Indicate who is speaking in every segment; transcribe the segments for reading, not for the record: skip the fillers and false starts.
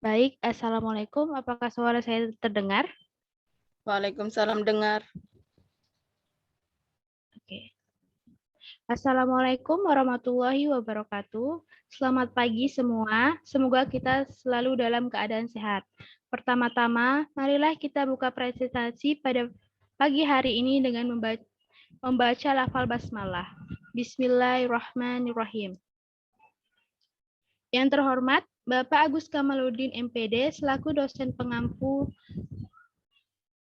Speaker 1: Baik, Assalamualaikum. Apakah suara saya terdengar?
Speaker 2: Waalaikumsalam dengar.
Speaker 1: Oke. Assalamualaikum warahmatullahi wabarakatuh. Selamat pagi semua. Semoga kita selalu dalam keadaan sehat. Pertama-tama, marilah kita buka presentasi pada pagi hari ini dengan membaca lafal basmalah. Bismillahirrahmanirrahim. Yang terhormat, Bapak Agus Kamaludin MPD selaku dosen pengampu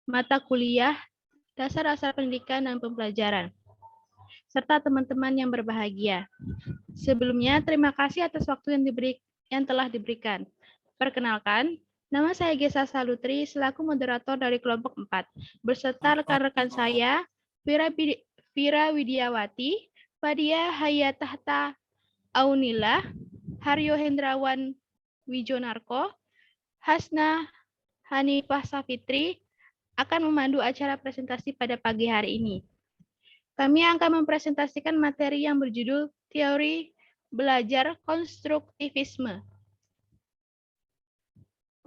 Speaker 1: mata kuliah Dasar-Dasar Pendidikan dan Pembelajaran, serta teman-teman yang berbahagia. Sebelumnya, terima kasih atas waktu yang telah diberikan. Perkenalkan, nama saya Gesa Salutri selaku moderator dari kelompok 4, beserta rekan-rekan saya, Vira Widiawati, Fadia Hayatahta Aunila, Haryo Hendrawan Wijonarko, Hasna Hanifah Safitri, akan memandu acara presentasi pada pagi hari ini. Kami akan mempresentasikan materi yang berjudul Teori Belajar Konstruktivisme.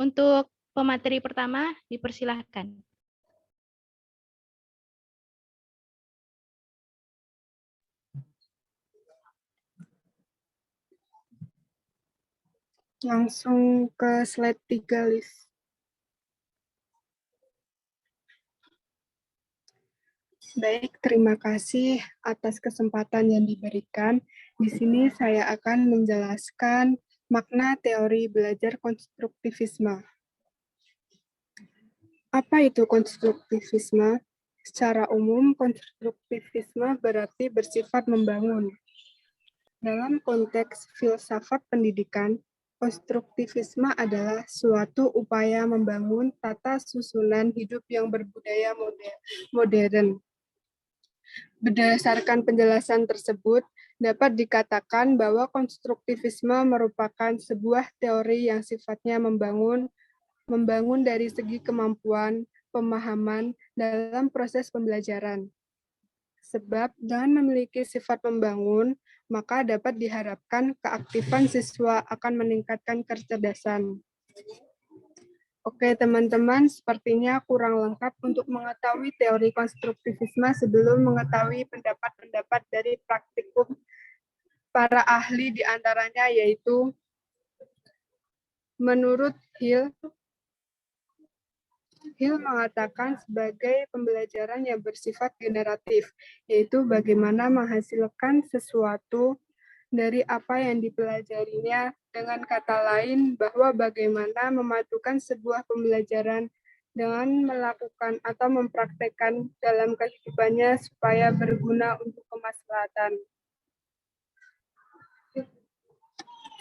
Speaker 1: Untuk pemateri pertama, dipersilahkan.
Speaker 3: Langsung ke slide 3, Liz. Baik, terima kasih atas kesempatan yang diberikan. Di sini saya akan menjelaskan makna teori belajar konstruktivisme. Apa itu konstruktivisme? Secara umum, konstruktivisme berarti bersifat membangun. Dalam konteks filsafat pendidikan, konstruktivisme adalah suatu upaya membangun tata susunan hidup yang berbudaya modern. Berdasarkan penjelasan tersebut, dapat dikatakan bahwa konstruktivisme merupakan sebuah teori yang sifatnya membangun dari segi kemampuan, pemahaman dalam proses pembelajaran. Sebab dengan memiliki sifat membangun, maka dapat diharapkan keaktifan siswa akan meningkatkan kecerdasan. Oke, teman-teman, sepertinya kurang lengkap untuk mengetahui teori konstruktivisme sebelum mengetahui pendapat-pendapat dari praktikum para ahli di antaranya yaitu menurut Hill mengatakan sebagai pembelajaran yang bersifat generatif, yaitu bagaimana menghasilkan sesuatu dari apa yang dipelajarinya, dengan kata lain bahwa bagaimana memadukan sebuah pembelajaran dengan melakukan atau mempraktekkan dalam kehidupannya supaya berguna untuk kemaslahatan.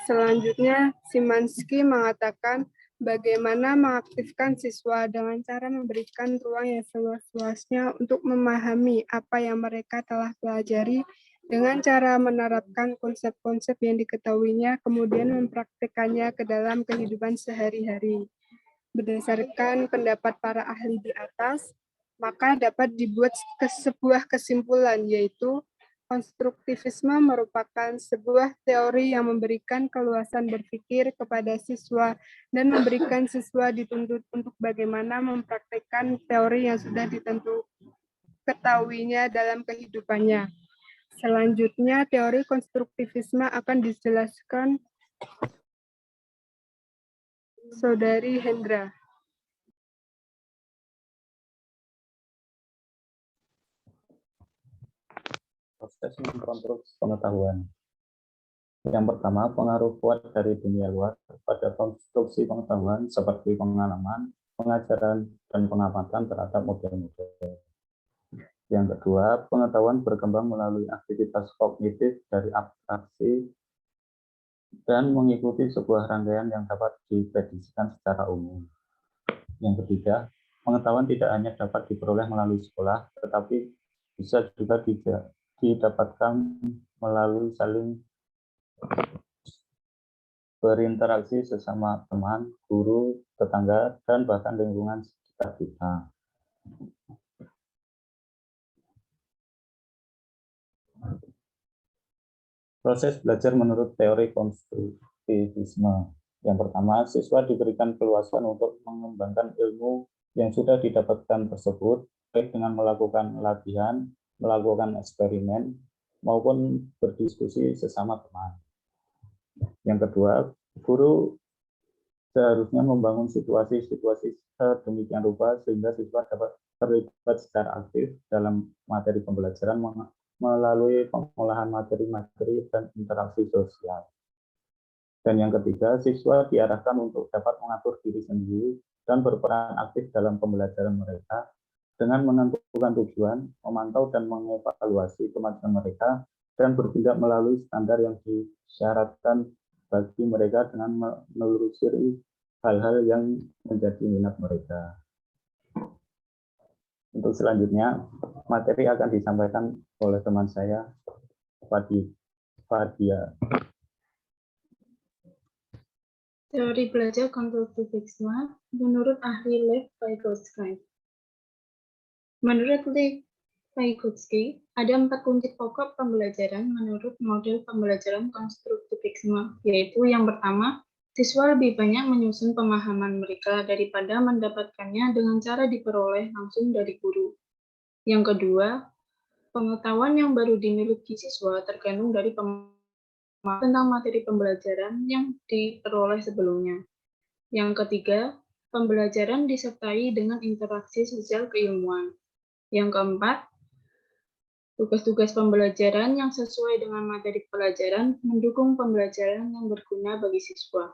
Speaker 3: Selanjutnya, Szymanski mengatakan bagaimana mengaktifkan siswa dengan cara memberikan ruang yang seluas-luasnya untuk memahami apa yang mereka telah pelajari dengan cara menerapkan konsep-konsep yang diketahuinya, kemudian mempraktekannya ke dalam kehidupan sehari-hari. Berdasarkan pendapat para ahli di atas, maka dapat dibuat sebuah kesimpulan, yaitu konstruktivisme merupakan sebuah teori yang memberikan keluasan berpikir kepada siswa dan memberikan siswa dituntut untuk bagaimana mempraktekkan teori yang sudah ketahuinya dalam kehidupannya. Selanjutnya, teori konstruktivisme akan dijelaskan Saudari Hendra.
Speaker 4: Proses mengkonstruksi pengetahuan. Yang pertama, pengaruh kuat dari dunia luar pada konstruksi pengetahuan seperti pengalaman, pengajaran, dan pengamatan terhadap model-model. Yang kedua, pengetahuan berkembang melalui aktivitas kognitif dari abstraksi dan mengikuti sebuah rangkaian yang dapat diprediksikan secara umum. Yang ketiga, pengetahuan tidak hanya dapat diperoleh melalui sekolah, tetapi bisa juga didapatkan melalui saling berinteraksi sesama teman, guru, tetangga, dan bahkan lingkungan sekitar kita. Proses belajar menurut teori konstruktivisme. Yang pertama, siswa diberikan keluasan untuk mengembangkan ilmu yang sudah didapatkan tersebut, baik dengan melakukan latihan, melakukan eksperimen, maupun berdiskusi sesama teman. Yang kedua, guru seharusnya membangun situasi-situasi sedemikian rupa sehingga siswa dapat terlibat secara aktif dalam materi pembelajaran melalui pengolahan materi-materi dan interaksi sosial. Dan yang ketiga, siswa diarahkan untuk dapat mengatur diri sendiri dan berperan aktif dalam pembelajaran mereka dengan menentukan tujuan, memantau dan mengevaluasi kemajuan mereka, dan bertindak melalui standar yang disyaratkan bagi mereka dengan menelusuri hal-hal yang menjadi minat mereka. Untuk selanjutnya, materi akan disampaikan oleh teman saya, Fadia.
Speaker 5: Teori belajar konstruktivisme menurut ahli Lev Vygotsky. Menurut Lev Vygotsky, ada 4 kunci pokok pembelajaran menurut model pembelajaran konstruktivisme, yaitu yang pertama, siswa lebih banyak menyusun pemahaman mereka daripada mendapatkannya dengan cara diperoleh langsung dari guru. Yang kedua, pengetahuan yang baru dimiliki siswa tergantung dari tentang materi pembelajaran yang diperoleh sebelumnya. Yang ketiga, pembelajaran disertai dengan interaksi sosial keilmuan. Yang keempat, tugas-tugas pembelajaran yang sesuai dengan materi pelajaran mendukung pembelajaran yang berguna bagi siswa.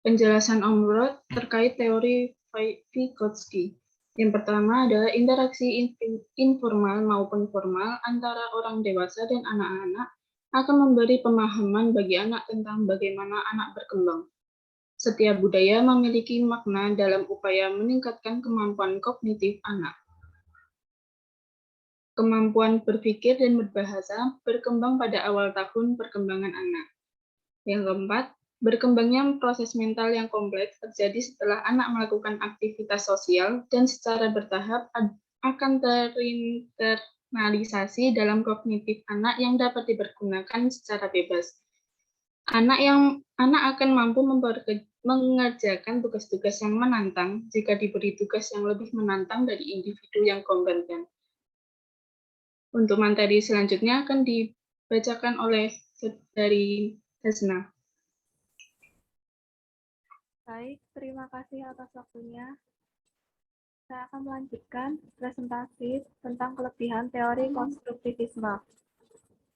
Speaker 5: Penjelasan Om Roth terkait teori Vygotsky. Yang pertama adalah interaksi informal maupun formal antara orang dewasa dan anak-anak akan memberi pemahaman bagi anak tentang bagaimana anak berkembang. Setiap budaya memiliki makna dalam upaya meningkatkan kemampuan kognitif anak. Kemampuan berpikir dan berbahasa berkembang pada awal tahun perkembangan anak. Yang keempat, berkembangnya proses mental yang kompleks terjadi setelah anak melakukan aktivitas sosial dan secara bertahap akan terinternalisasi dalam kognitif anak yang dapat dipergunakan secara bebas. Anak akan mampu mengerjakan tugas-tugas yang menantang jika diberi tugas yang lebih menantang dari individu yang kompeten. Untuk materi selanjutnya akan dibacakan oleh dari Hasna.
Speaker 1: Baik, terima kasih atas waktunya. Saya akan melanjutkan presentasi tentang kelebihan teori konstruktivisme.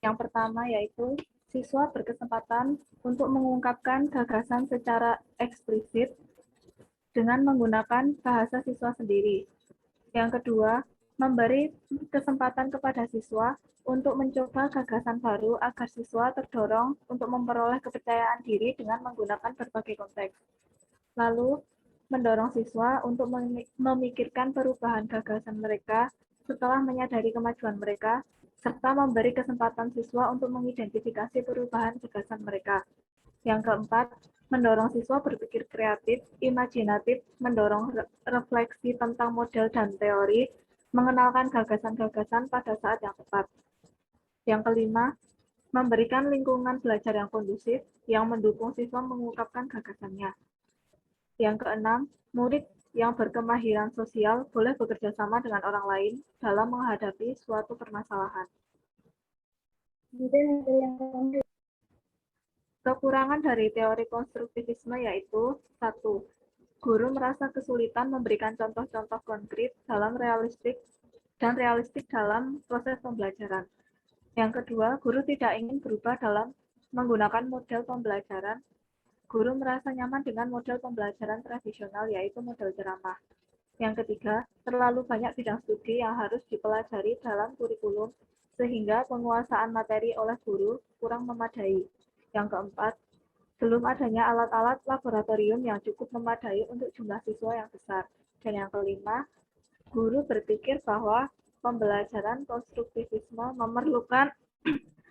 Speaker 1: Yang pertama yaitu siswa berkesempatan untuk mengungkapkan gagasan secara eksplisit dengan menggunakan bahasa siswa sendiri. Yang kedua, memberi kesempatan kepada siswa untuk mencoba gagasan baru agar siswa terdorong untuk memperoleh kepercayaan diri dengan menggunakan berbagai konteks. Lalu, mendorong siswa untuk memikirkan perubahan gagasan mereka setelah menyadari kemajuan mereka, serta memberi kesempatan siswa untuk mengidentifikasi perubahan gagasan mereka. Yang keempat, mendorong siswa berpikir kreatif, imajinatif, mendorong refleksi tentang model dan teori, mengenalkan gagasan-gagasan pada saat yang tepat. Yang kelima, memberikan lingkungan belajar yang kondusif yang mendukung siswa mengungkapkan gagasannya. Yang keenam, murid yang berkemahiran sosial boleh bekerja sama dengan orang lain dalam menghadapi suatu permasalahan. Kekurangan dari teori konstruktivisme yaitu 1. Guru merasa kesulitan memberikan contoh-contoh konkret dalam realistik dalam proses pembelajaran. Yang kedua, guru tidak ingin berubah dalam menggunakan model pembelajaran. Guru merasa nyaman dengan model pembelajaran tradisional, yaitu model ceramah. Yang ketiga, terlalu banyak bidang studi yang harus dipelajari dalam kurikulum, sehingga penguasaan materi oleh guru kurang memadai. Yang keempat, belum adanya alat-alat laboratorium yang cukup memadai untuk jumlah siswa yang besar. Dan yang kelima, guru berpikir bahwa pembelajaran konstruktivisme memerlukan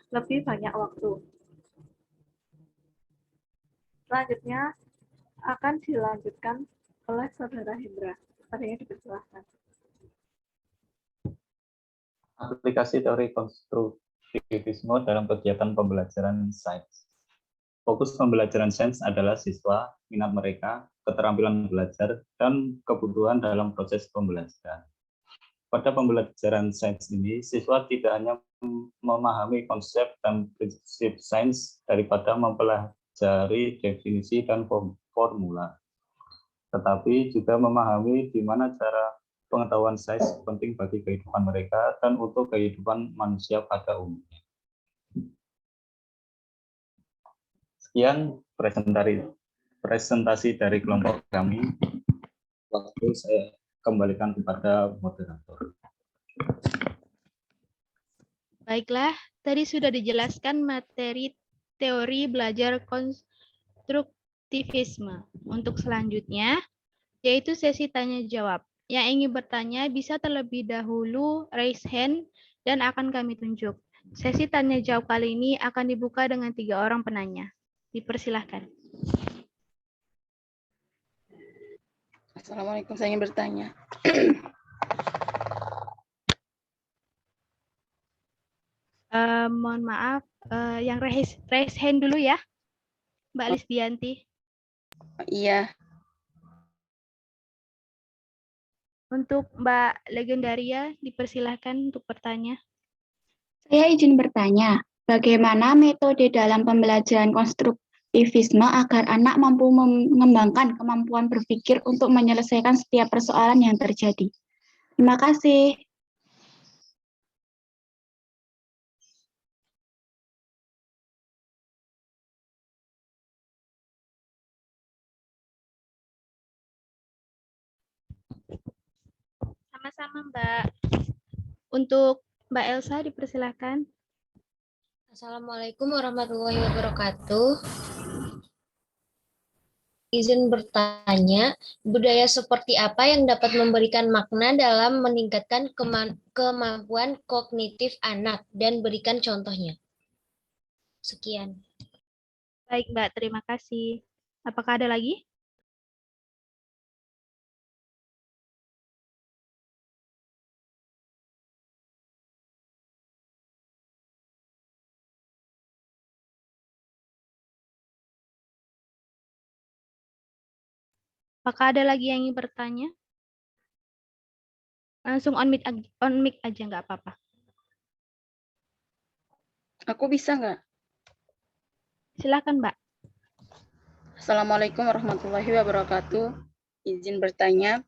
Speaker 1: lebih banyak waktu. Selanjutnya akan dilanjutkan oleh Saudara Hendra. Padanya dipersilahkan.
Speaker 4: Aplikasi teori konstruktivisme dalam kegiatan pembelajaran sains. Fokus pembelajaran sains adalah siswa, minat mereka, keterampilan belajar, dan kebutuhan dalam proses pembelajaran. Pada pembelajaran sains ini, siswa tidak hanya memahami konsep dan prinsip sains daripada mempelajari definisi dan formula, tetapi juga memahami di mana cara pengetahuan sains penting bagi kehidupan mereka dan untuk kehidupan manusia pada umumnya. Sekian presentasi dari kelompok kami. Waktu saya kembalikan kepada moderator.
Speaker 1: Baiklah, tadi sudah dijelaskan materi teori belajar konstruktivisme. Untuk selanjutnya, yaitu sesi tanya jawab. Yang ingin bertanya bisa terlebih dahulu raise hand dan akan kami tunjuk. Sesi tanya jawab kali ini akan dibuka dengan 3 orang penanya. Dipersilahkan.
Speaker 2: Assalamualaikum, saya ingin bertanya.
Speaker 1: Mohon maaf, yang raise hand dulu ya, Mbak Lisdianti.
Speaker 2: Iya,
Speaker 1: Untuk Mbak Legendaria, dipersilahkan untuk bertanya.
Speaker 6: Saya izin bertanya, bagaimana metode dalam pembelajaran konstruktivisme agar anak mampu mengembangkan kemampuan berpikir untuk menyelesaikan setiap persoalan yang terjadi? Terima kasih.
Speaker 1: Sama-sama Mbak. Untuk Mbak Elsa, dipersilahkan.
Speaker 7: Assalamualaikum warahmatullahi wabarakatuh. Izin bertanya, budaya seperti apa yang dapat memberikan makna dalam meningkatkan kemampuan kognitif anak dan berikan contohnya. Sekian.
Speaker 1: Baik Mbak, terima kasih. Apakah ada lagi? Apakah ada lagi yang ingin bertanya? Langsung on mic aja, nggak apa-apa.
Speaker 2: aku bisa nggak?
Speaker 1: Silakan Mbak.
Speaker 2: Assalamualaikum warahmatullahi wabarakatuh. Izin bertanya,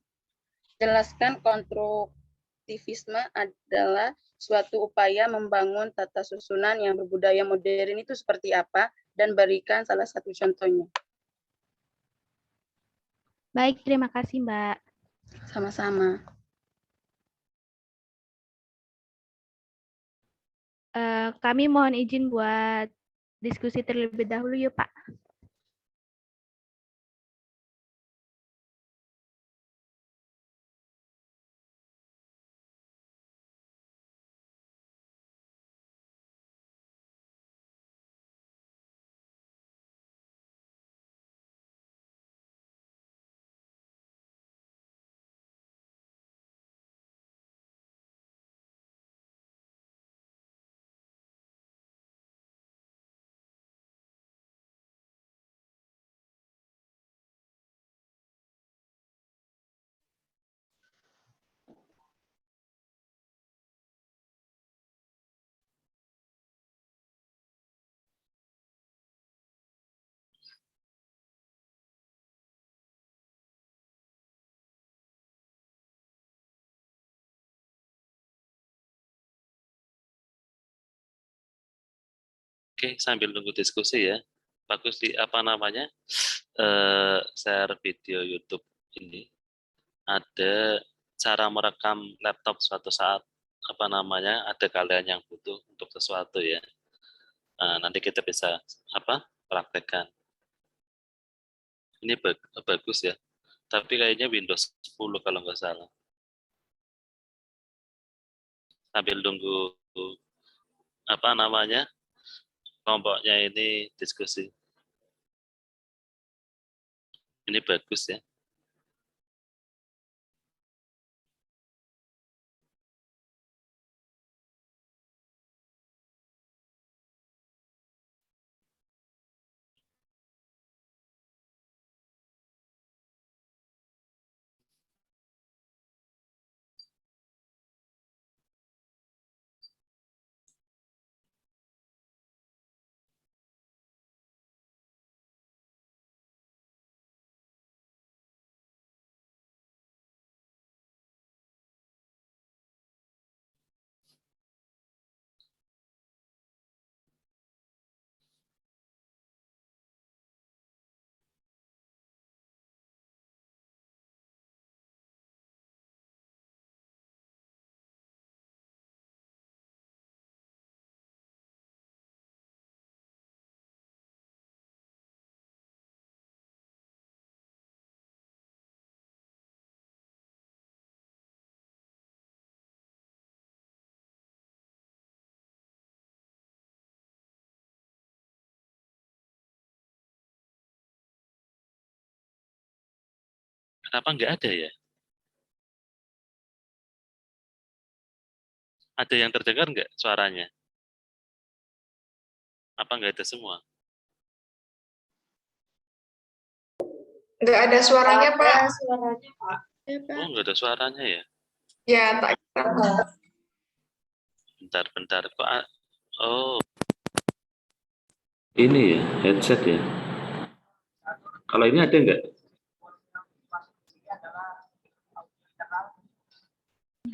Speaker 2: jelaskan konstruktivisme adalah suatu upaya membangun tata susunan yang berbudaya modern itu seperti apa dan berikan salah satu contohnya.
Speaker 1: Baik, terima kasih Mbak.
Speaker 2: Sama-sama.
Speaker 1: Kami mohon izin buat diskusi terlebih dahulu yuk Pak.
Speaker 8: Oke, sambil nunggu diskusi ya. Bagus di apa namanya? Share video YouTube ini. Ada cara merekam laptop suatu saat apa namanya? Ada kalian yang butuh untuk sesuatu ya. Nanti kita bisa praktekkan. Ini bagus ya. Tapi kayaknya Windows 10 kalau nggak salah. Sambil nunggu apa namanya? Kelompoknya ini diskusi. Ini bagus ya. Kenapa nggak ada ya? Ada yang terdengar nggak suaranya? Apa nggak ada semua?
Speaker 9: Nggak ada suaranya, Pak.
Speaker 8: Oh, nggak ada suaranya ya?
Speaker 9: Ya, tak kira.
Speaker 8: Bentar. Oh, ini ya, headset ya. Kalau ini ada nggak?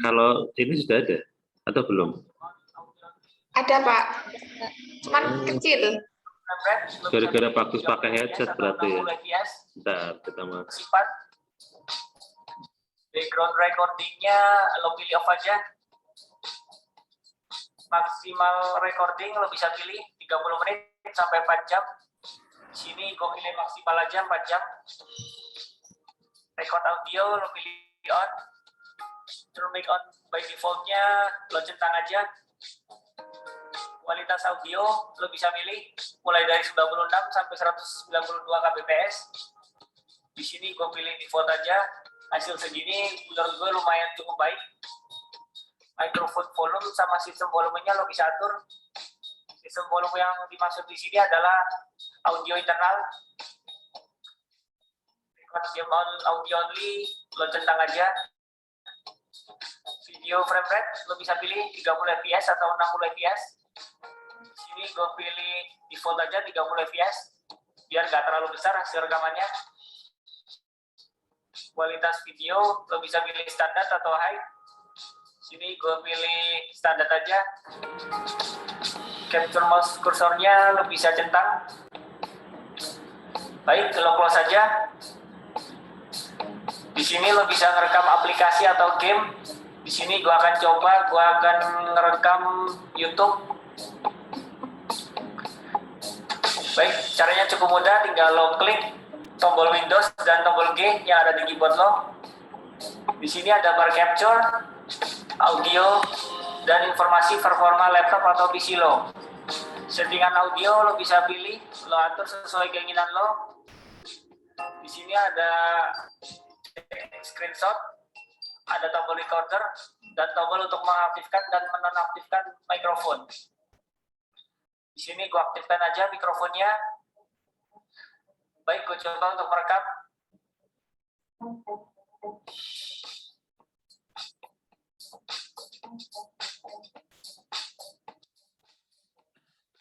Speaker 8: Kalau ini sudah ada atau belum?
Speaker 9: Ada, Pak. Cuman kecil.
Speaker 8: Gara-gara bagus pakai headset berarti ya. Bentar, kita mau.
Speaker 10: Background recordingnya lo pilih off aja. Maksimal recording lo bisa pilih 30 menit sampai 4 jam. Sini gue pilih maksimal aja 4 jam. Record audio lo pilih on. Turn mic on by defaultnya lo centang aja. Kualitas audio lo bisa milih mulai dari 96 sampai 192 kbps. Di sini gue pilih default aja. Hasil segini menurut gue lumayan cukup baik. Microphone volume sama sistem volumenya lo bisa atur. Sistem volume yang dimaksud di sini adalah audio internal. Record game on audio only lo centang aja. Video frame rate lo bisa pilih 30 fps atau 60 fps. Sini gue pilih default aja 30 fps biar gak terlalu besar hasil rekamannya. Kualitas video lo bisa pilih standar atau high. Sini gue pilih standar aja. Capture mouse kursornya lo bisa centang. Baik, lo close aja. Di sini lo bisa ngerekam aplikasi atau game. Di sini gue akan ngerekam YouTube. Baik, caranya cukup mudah, tinggal lo klik tombol Windows dan tombol G yang ada di keyboard lo. Di sini ada bar capture, audio, dan informasi performa laptop atau PC lo. Settingan audio lo bisa pilih, lo atur sesuai keinginan lo. Di sini ada screenshot, ada tombol recorder, dan tombol untuk mengaktifkan dan menonaktifkan mikrofon. Di sini gue aktifkan aja mikrofonnya. Baik, gue coba untuk merekam.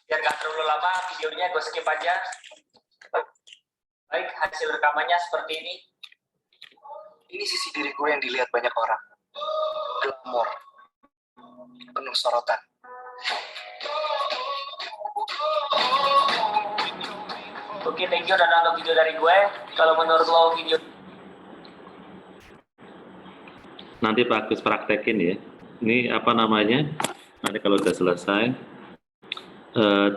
Speaker 10: Biar gak terlalu lama videonya, gue skip aja. Baik, hasil rekamannya seperti ini.
Speaker 11: Ini sisi diri gue yang dilihat banyak orang. Glamor. Penuh sorotan.
Speaker 10: Oke, thank you udah nonton video dari gue. Kalau menurut lo video
Speaker 8: Nanti bagus praktekin ya. Ini apa namanya? Nanti kalau udah selesai,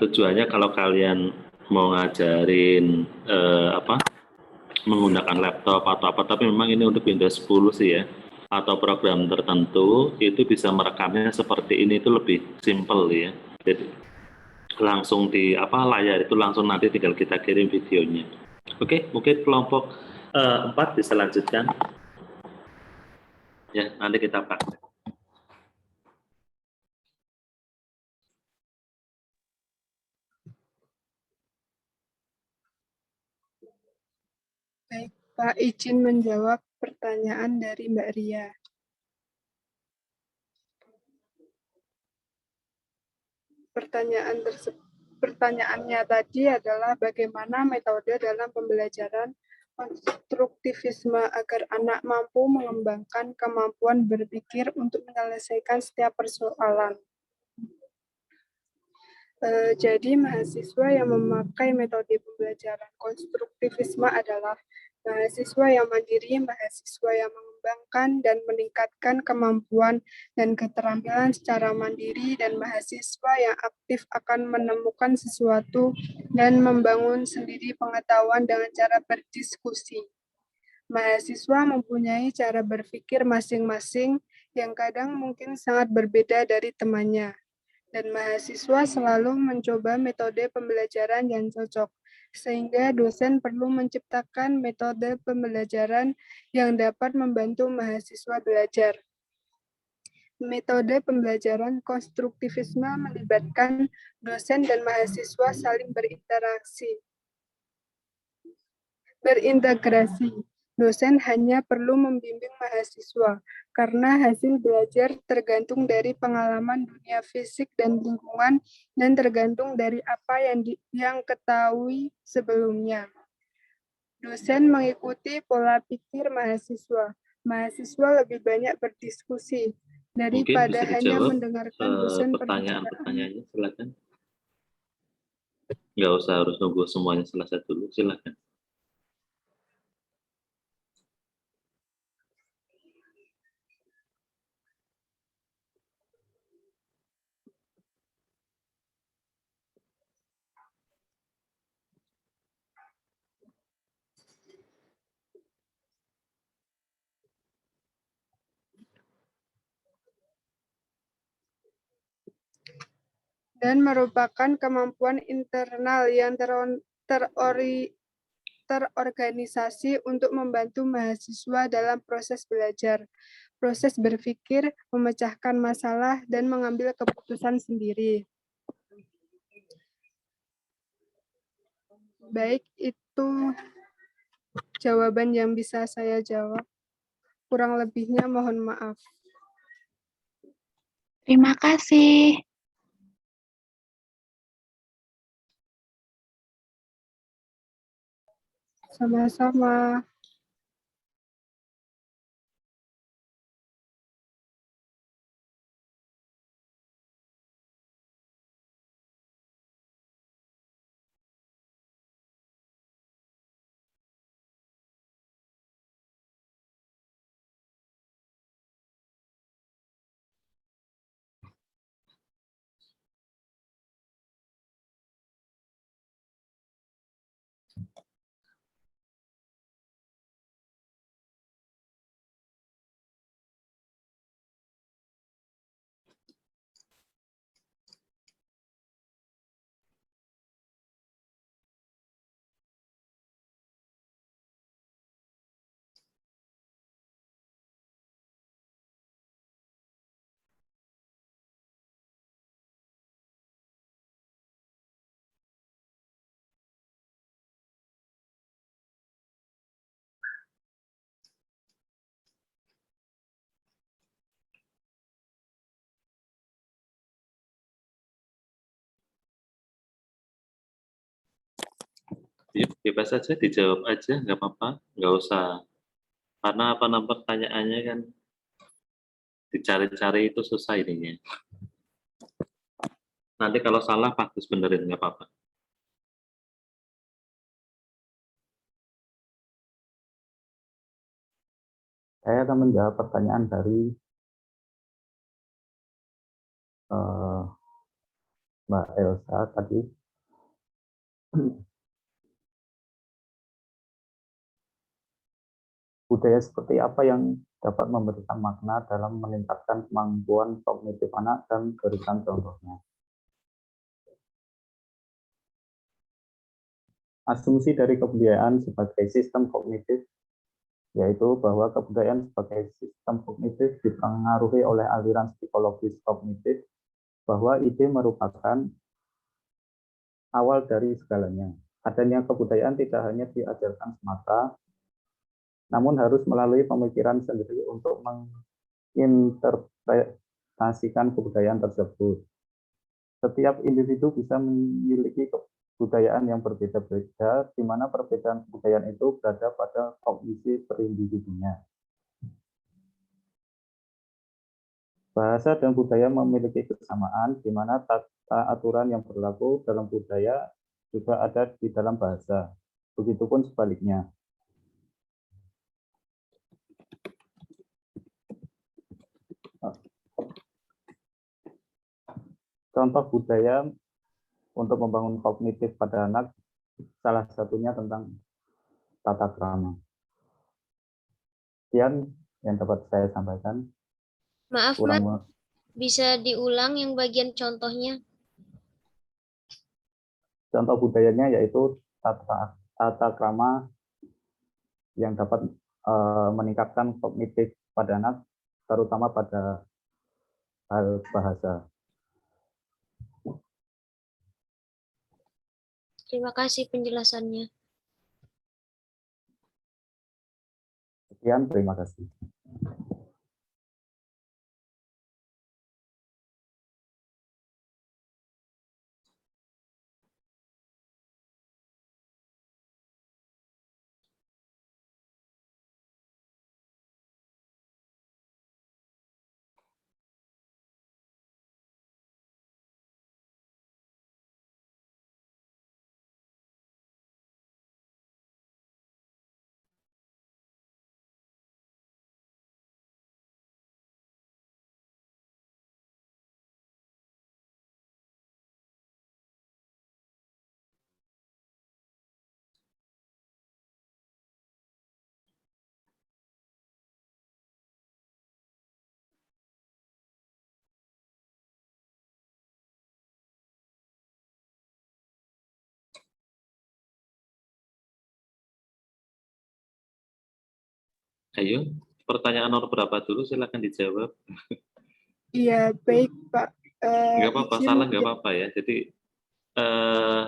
Speaker 8: tujuannya kalau kalian mau ngajarin menggunakan laptop atau apa, tapi memang ini untuk Windows 10 sih ya, atau program tertentu itu bisa merekamnya seperti ini, itu lebih simple ya. Jadi langsung di layar itu langsung nanti tinggal kita kirim videonya. Oke, mungkin kelompok 4 bisa lanjutkan. Ya, nanti kita praktek.
Speaker 3: Baik, Pak, izin menjawab pertanyaan dari Mbak Ria. Pertanyaannya tadi adalah bagaimana metode dalam pembelajaran konstruktivisme agar anak mampu mengembangkan kemampuan berpikir untuk menyelesaikan setiap persoalan. Jadi mahasiswa yang memakai metode pembelajaran konstruktivisme adalah mahasiswa yang mandiri, mahasiswa yang mengembangkan dan meningkatkan kemampuan dan keterampilan secara mandiri, dan mahasiswa yang aktif akan menemukan sesuatu dan membangun sendiri pengetahuan dengan cara berdiskusi. Mahasiswa mempunyai cara berpikir masing-masing yang kadang mungkin sangat berbeda dari temannya. Dan mahasiswa selalu mencoba metode pembelajaran yang cocok, sehingga dosen perlu menciptakan metode pembelajaran yang dapat membantu mahasiswa belajar. Metode pembelajaran konstruktivisme melibatkan dosen dan mahasiswa saling berintegrasi. Dosen hanya perlu membimbing mahasiswa, karena hasil belajar tergantung dari pengalaman dunia fisik dan lingkungan, dan tergantung dari apa yang ketahui sebelumnya. Dosen mengikuti pola pikir mahasiswa. Mahasiswa lebih banyak berdiskusi daripada hanya mendengarkan dosen berbicara.
Speaker 8: Pertanyaan-pertanyaannya, silakan. Nggak usah harus nunggu semuanya selesai dulu, silakan.
Speaker 3: Dan merupakan kemampuan internal yang terorganisasi untuk membantu mahasiswa dalam proses belajar, proses berpikir, memecahkan masalah, dan mengambil keputusan sendiri. Baik, itu jawaban yang bisa saya jawab. Kurang lebihnya mohon maaf.
Speaker 6: Terima kasih.
Speaker 3: Sama-sama.
Speaker 8: Yuk, bebas saja, dijawab aja, nggak apa-apa, nggak usah. Karena pertanyaannya kan dicari-cari itu susah ininya. Nanti kalau salah, bagus benerin, nggak apa-apa.
Speaker 4: Saya akan menjawab pertanyaan dari Mbak Elsa tadi. Budaya seperti apa yang dapat memberikan makna dalam meningkatkan kemampuan kognitif anak dan berikan contohnya. Asumsi dari kebudayaan sebagai sistem kognitif, yaitu bahwa kebudayaan sebagai sistem kognitif dipengaruhi oleh aliran psikologis kognitif, bahwa ide merupakan awal dari segalanya. Adanya kebudayaan tidak hanya diajarkan semata, namun harus melalui pemikiran sendiri untuk menginterpretasikan kebudayaan tersebut. Setiap individu bisa memiliki kebudayaan yang berbeda-beda, di mana perbedaan kebudayaan itu berada pada kognisi perindividunya. Bahasa dan budaya memiliki kesamaan, di mana tata aturan yang berlaku dalam budaya juga ada di dalam bahasa. Begitupun sebaliknya. Contoh budaya untuk membangun kognitif pada anak, salah satunya tentang tata krama. Sekian yang dapat saya sampaikan.
Speaker 7: Maaf, Mat, bisa diulang yang bagian contohnya?
Speaker 4: Contoh budayanya yaitu tata krama yang dapat meningkatkan kognitif pada anak, terutama pada hal bahasa.
Speaker 7: Terima kasih penjelasannya.
Speaker 4: Sekian, terima kasih.
Speaker 8: Ayo, pertanyaan nomor berapa dulu? Silakan dijawab.
Speaker 3: Iya, baik Pak.
Speaker 8: Nggak apa-apa,
Speaker 3: Izin
Speaker 8: salah nggak apa-apa ya. Jadi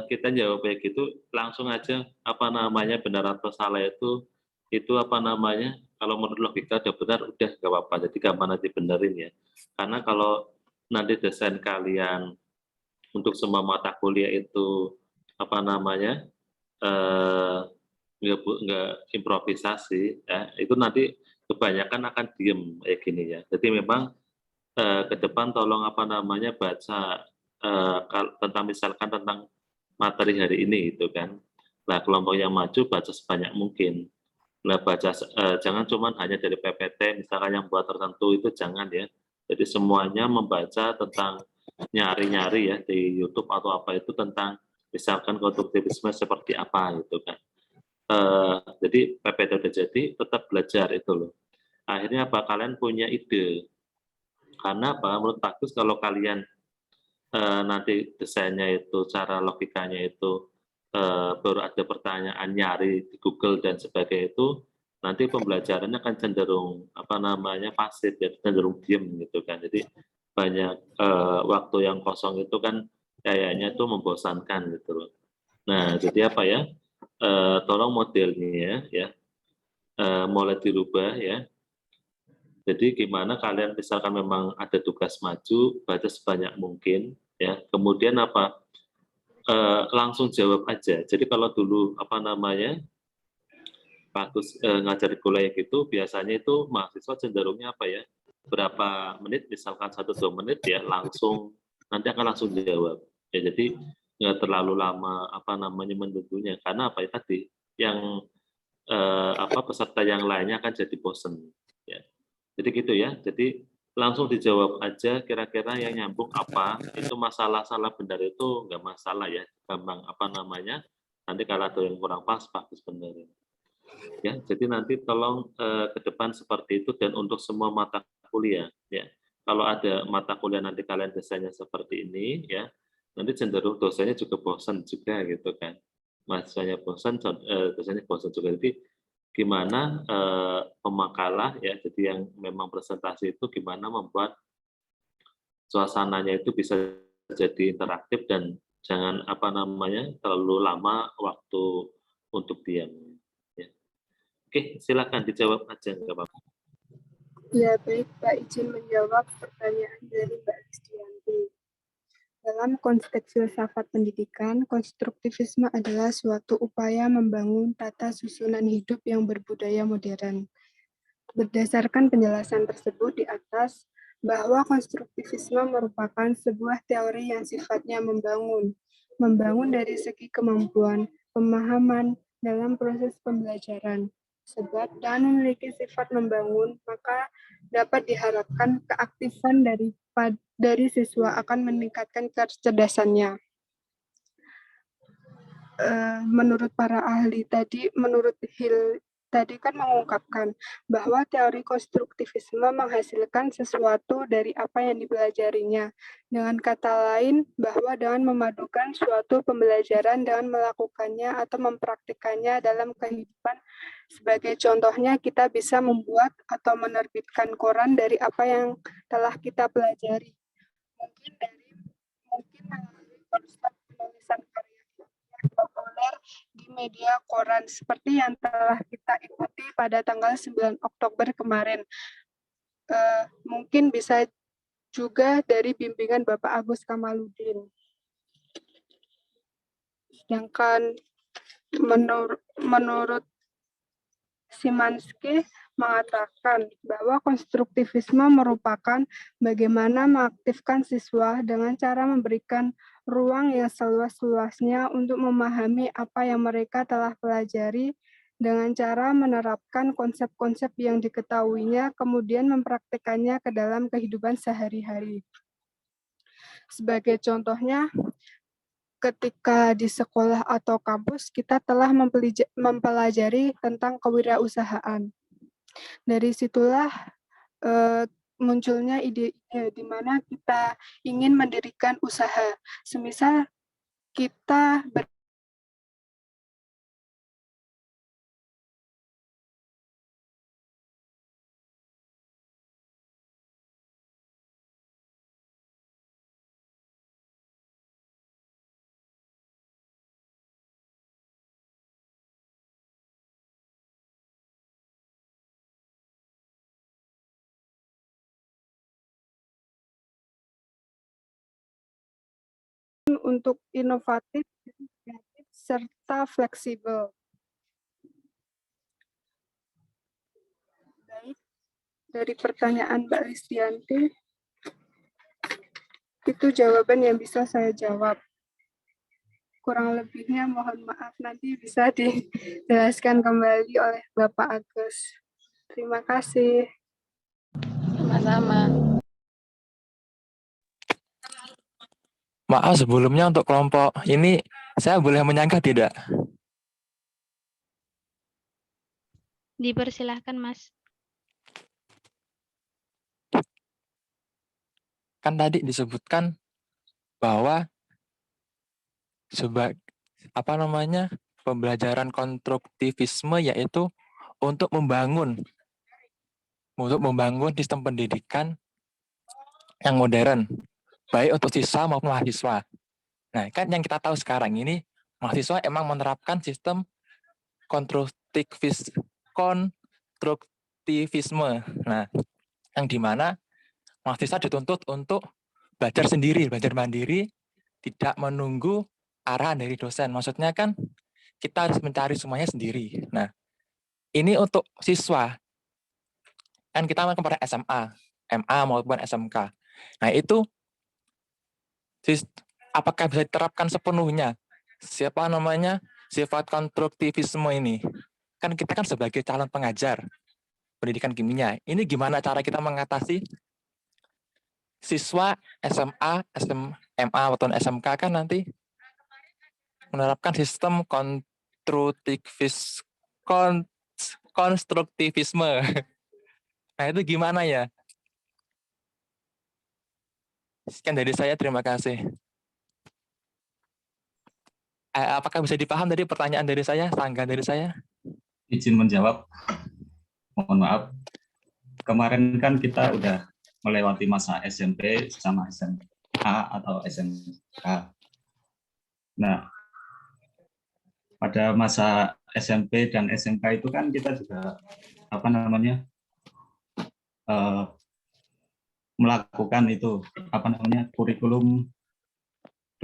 Speaker 8: kita jawab kayak gitu, langsung aja apa namanya benar atau salah itu apa namanya, kalau menurut logika udah benar, udah nggak apa-apa. Jadi gampang nanti benerin ya. Karena kalau nanti desain kalian untuk semua mata kuliah itu apa namanya nggak improvisasi ya, itu nanti kebanyakan akan diem kayak gini ya. Jadi memang ke depan tolong apa namanya baca tentang misalkan tentang materi hari ini itu kan. Nah, kelompok yang maju baca sebanyak mungkin. Nah, baca jangan cuma hanya dari PPT misalkan yang buat tertentu, itu jangan ya. Jadi semuanya membaca tentang nyari-nyari ya di YouTube atau apa itu tentang misalkan konstruktivisme seperti apa gitu kan. Jadi PPT udah jadi, tetap belajar itu loh. Akhirnya apa, kalian punya ide. Karena apa, menurut Bagus kalau kalian nanti desainnya itu, cara logikanya itu baru ada pertanyaan nyari di Google dan sebagainya itu, nanti pembelajarannya akan cenderung apa namanya pasif ya, cenderung diem gitu kan. Jadi banyak waktu yang kosong itu kan kayaknya itu membosankan gitu loh. Nah, jadi apa ya? Tolong modelnya ya mulai dirubah ya. Jadi gimana kalian misalkan memang ada tugas maju, baca sebanyak mungkin ya. Kemudian apa? Langsung jawab aja. Jadi kalau dulu apa namanya Bagus ngajar kuliah gitu, biasanya itu mahasiswa cenderungnya apa ya? Berapa menit, misalkan 1-2 menit ya langsung nanti akan langsung jawab. Ya jadi nggak terlalu lama apa namanya menunggunya, karena apa ya tadi yang peserta yang lainnya akan jadi bosen ya. Jadi gitu ya. Jadi langsung dijawab aja kira-kira yang nyambung apa. Itu masalah salah benar itu nggak masalah ya, gampang apa namanya. Nanti kalau ada yang kurang pas Bagus benerin. Ya, jadi nanti tolong ke depan seperti itu dan untuk semua mata kuliah ya. Kalau ada mata kuliah nanti kalian desainnya seperti ini ya, nanti cenderung dosennya juga bosan juga gitu kan. Mahasiswanya bosan, dosennya bosan juga. Jadi gimana pemakalah ya, jadi yang memang presentasi itu gimana membuat suasananya itu bisa jadi interaktif dan jangan apa namanya terlalu lama waktu untuk diam. Ya. Oke, silakan dijawab aja nggak apa-apa.
Speaker 3: Ya, baik Pak, izin menjawab pertanyaan dari Mbak Listianti. Dalam konteks filsafat pendidikan, konstruktivisme adalah suatu upaya membangun tata susunan hidup yang berbudaya modern. Berdasarkan penjelasan tersebut di atas, bahwa konstruktivisme merupakan sebuah teori yang sifatnya membangun dari segi kemampuan, pemahaman dalam proses pembelajaran. Sebab dengan memiliki sifat membangun, maka dapat diharapkan keaktifan dari siswa akan meningkatkan kecerdasannya. Menurut para ahli tadi, menurut tadi kan mengungkapkan bahwa teori konstruktivisme menghasilkan sesuatu dari apa yang dipelajarinya. Dengan kata lain, bahwa dengan memadukan suatu pembelajaran dengan melakukannya atau mempraktikannya dalam kehidupan, sebagai contohnya kita bisa membuat atau menerbitkan koran dari apa yang telah kita pelajari. Mungkin melalui konsep penulisan karya yang populer di media koran seperti yang telah kita ikuti pada tanggal 9 Oktober kemarin. Mungkin bisa juga dari bimbingan Bapak Agus Kamaludin. Sedangkan menurut Szymanski mengatakan bahwa konstruktivisme merupakan bagaimana mengaktifkan siswa dengan cara memberikan ruang yang seluas-luasnya untuk memahami apa yang mereka telah pelajari dengan cara menerapkan konsep-konsep yang diketahuinya, kemudian mempraktikannya ke dalam kehidupan sehari-hari. Sebagai contohnya, ketika di sekolah atau kampus, kita telah mempelajari tentang kewirausahaan. Dari situlah munculnya ide-ide di mana kita ingin mendirikan usaha. Semisal kita untuk inovatif, kreatif, serta fleksibel. Baik, dari pertanyaan Mbak Listianti, itu jawaban yang bisa saya jawab. Kurang lebihnya mohon maaf, nanti bisa dijelaskan kembali oleh Bapak Agus. Terima kasih.
Speaker 2: Sama-sama.
Speaker 12: Maaf sebelumnya untuk kelompok ini, saya boleh menyangka tidak?
Speaker 1: Dipersilahkan, Mas.
Speaker 12: Kan tadi disebutkan bahwa pembelajaran konstruktivisme yaitu untuk membangun sistem pendidikan yang modern, baik untuk siswa maupun mahasiswa. Nah, kan yang kita tahu sekarang ini, mahasiswa emang menerapkan sistem konstruktivisme. Nah, yang dimana mahasiswa dituntut untuk belajar sendiri, belajar mandiri, tidak menunggu arahan dari dosen. Maksudnya kan kita harus mencari semuanya sendiri. Nah, ini untuk siswa. Kan kita kepada SMA, MA maupun SMK. Nah, itu apakah bisa diterapkan sepenuhnya sifat konstruktivisme ini? Kan kita kan sebagai calon pengajar pendidikan kimia, ini gimana cara kita mengatasi siswa SMA, SMA atau SMK kan nanti menerapkan sistem konstruktivisme. Nah, itu gimana ya? Sekian dari saya, terima kasih. Apakah bisa dipaham dari pertanyaan dari saya, tanggapan dari saya?
Speaker 4: Izin menjawab, mohon maaf. Kemarin kan kita udah melewati masa SMP sama SMA atau SMK. Nah, pada masa SMP dan SMK itu kan kita juga melakukan itu kurikulum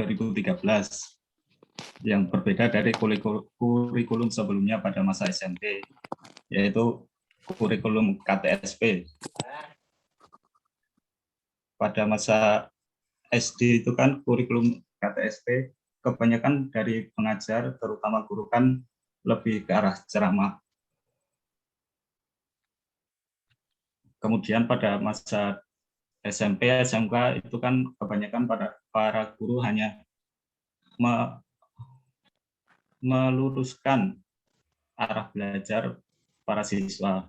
Speaker 4: 2013 yang berbeda dari kurikulum sebelumnya pada masa SMP, yaitu kurikulum KTSP. Pada masa SD itu kan kurikulum KTSP kebanyakan dari pengajar, terutama guru kan lebih ke arah ceramah. Kemudian pada masa SMP, SMK itu kan kebanyakan para guru hanya meluruskan arah belajar para siswa.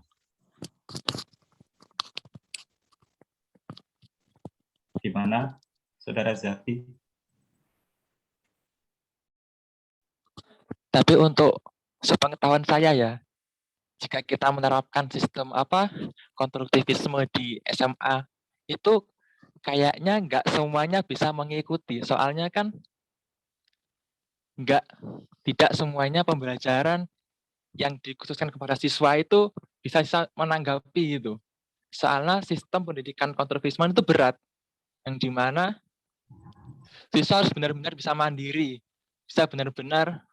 Speaker 4: Gimana, Saudara Zaki?
Speaker 12: Tapi untuk sepengetahuan saya ya, jika kita menerapkan sistem konstruktivisme di SMA itu kayaknya nggak semuanya bisa mengikuti. Soalnya kan tidak semuanya pembelajaran yang dikhususkan kepada siswa itu bisa menanggapi itu. Soalnya sistem pendidikan konstruktivisme itu berat, yang dimana siswa harus benar-benar bisa mandiri, bisa benar-benar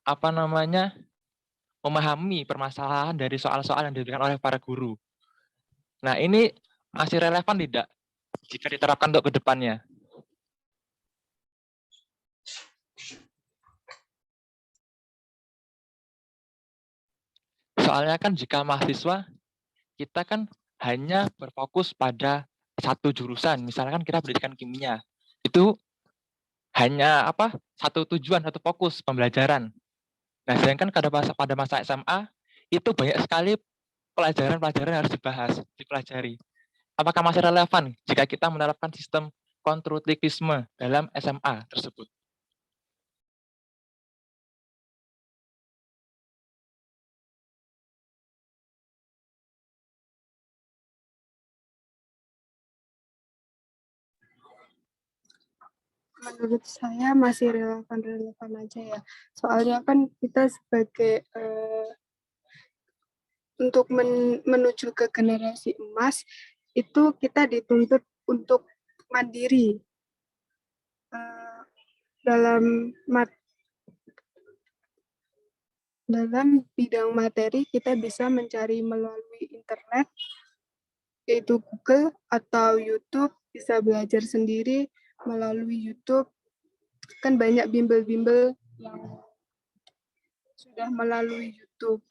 Speaker 12: memahami permasalahan dari soal-soal yang diberikan oleh para guru. Nah, ini masih relevan tidak jika diterapkan untuk ke depannya? Soalnya kan jika mahasiswa, kita kan hanya berfokus pada satu jurusan, misalkan kita pendidikan kimia, itu hanya satu tujuan, satu fokus pembelajaran. Nah, sedangkan pada masa SMA, itu banyak sekali pelajaran-pelajaran yang harus dipelajari. Apakah masih relevan jika kita menerapkan sistem konstruktivisme dalam SMA tersebut?
Speaker 3: Menurut saya masih relevan aja ya. Soalnya kan kita sebagai untuk menuju ke generasi emas itu kita dituntut untuk mandiri dalam bidang materi. Kita bisa mencari melalui internet, yaitu Google atau YouTube, bisa belajar sendiri melalui YouTube. Kan banyak bimbel-bimbel yang sudah melalui YouTube.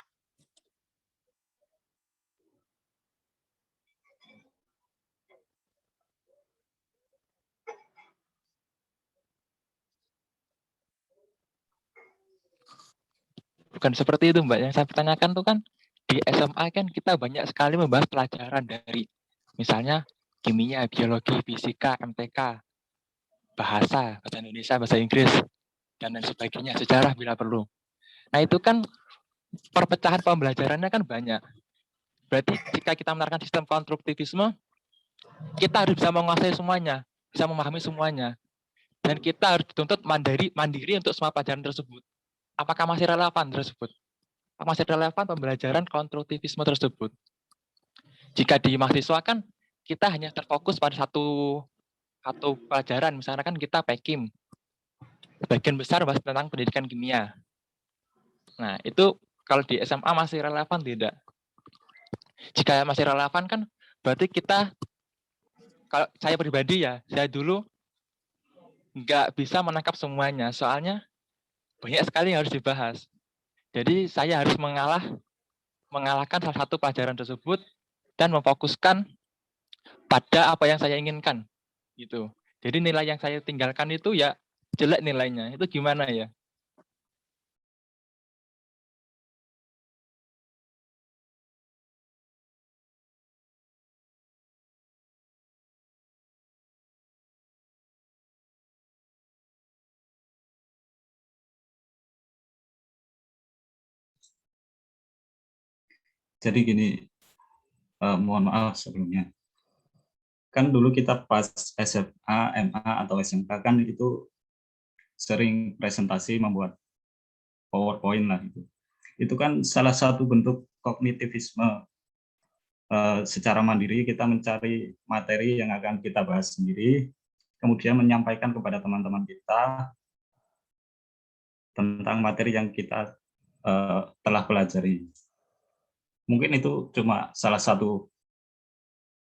Speaker 12: Bukan seperti itu, Mbak. Yang saya pertanyakan tuh kan, di SMA kan kita banyak sekali membahas pelajaran dari, misalnya, kimia, biologi, fisika, MTK, bahasa Indonesia, bahasa Inggris, dan lain sebagainya, sejarah bila perlu. Nah, itu kan perpecahan pembelajarannya kan banyak. Berarti jika kita menerapkan sistem konstruktivisme, kita harus bisa menguasai semuanya, bisa memahami semuanya. Dan kita harus dituntut mandiri untuk semua pelajaran tersebut. Apakah masih relevan tersebut? Masih relevan pembelajaran konstruktivisme tersebut? Jika di mahasiswa kan kita hanya terfokus pada satu pelajaran, misalnya kan kita PKIM. Sebagian besar bahas tentang pendidikan kimia. Nah, itu kalau di SMA masih relevan tidak? Jika masih relevan kan berarti kita, kalau saya pribadi ya, saya dulu nggak bisa menangkap semuanya, soalnya banyak sekali yang harus dibahas. Jadi saya harus mengalahkan salah satu pelajaran tersebut dan memfokuskan pada apa yang saya inginkan. Gitu. Jadi nilai yang saya tinggalkan itu ya jelek nilainya. Itu gimana ya?
Speaker 4: Jadi gini, mohon maaf sebelumnya. Kan dulu kita pas SMA, MA, atau SMK kan itu sering presentasi membuat PowerPoint lah itu. Itu kan salah satu bentuk kognitivisme. Secara mandiri kita mencari materi yang akan kita bahas sendiri, kemudian menyampaikan kepada teman-teman kita tentang materi yang kita telah pelajari. Mungkin itu cuma salah satu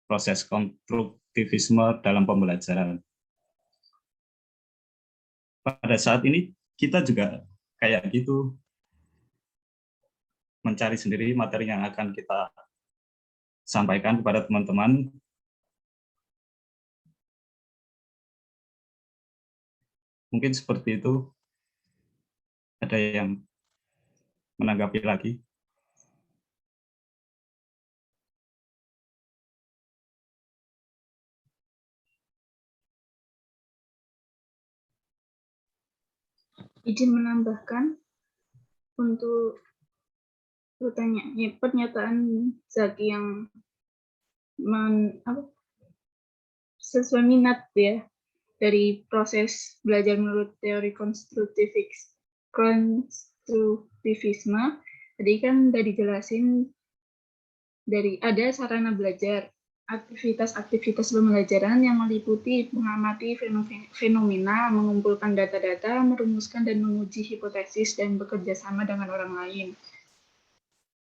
Speaker 4: proses konstruktivisme dalam pembelajaran. Pada saat ini kita juga kayak gitu, mencari sendiri materi yang akan kita sampaikan kepada teman-teman. Mungkin seperti itu. Ada yang menanggapi lagi?
Speaker 5: Izin menambahkan untuk pernyataan Zaki yang sesuai minat ya dari proses belajar menurut teori konstruktivisme. Tadi kan udah dijelasin dari ada sarana belajar, aktivitas-aktivitas pembelajaran yang meliputi mengamati fenomena, mengumpulkan data-data, merumuskan dan menguji hipotesis, dan bekerja sama dengan orang lain.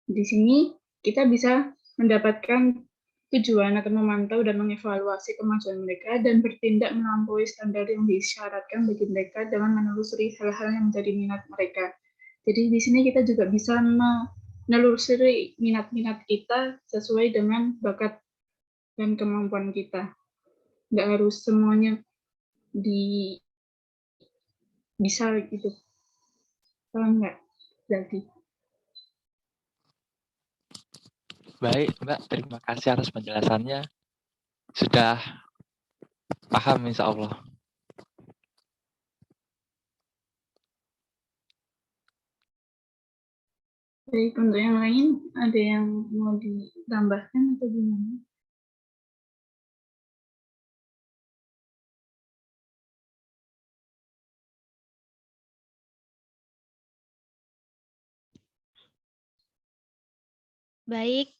Speaker 5: Di sini kita bisa mendapatkan tujuan atau memantau dan mengevaluasi kemajuan mereka dan bertindak melampaui standar yang disyaratkan bagi mereka dengan menelusuri hal-hal yang menjadi minat mereka. Jadi di sini kita juga bisa menelusuri minat-minat kita sesuai dengan bakat dan kemampuan kita. Nggak harus semuanya bisa gitu. Kalau nggak, jadi.
Speaker 12: Baik, Mbak. Terima kasih atas penjelasannya. Sudah paham, insya Allah.
Speaker 5: Baik, untuk yang lain, ada yang mau ditambahkan atau gimana?
Speaker 1: Baik,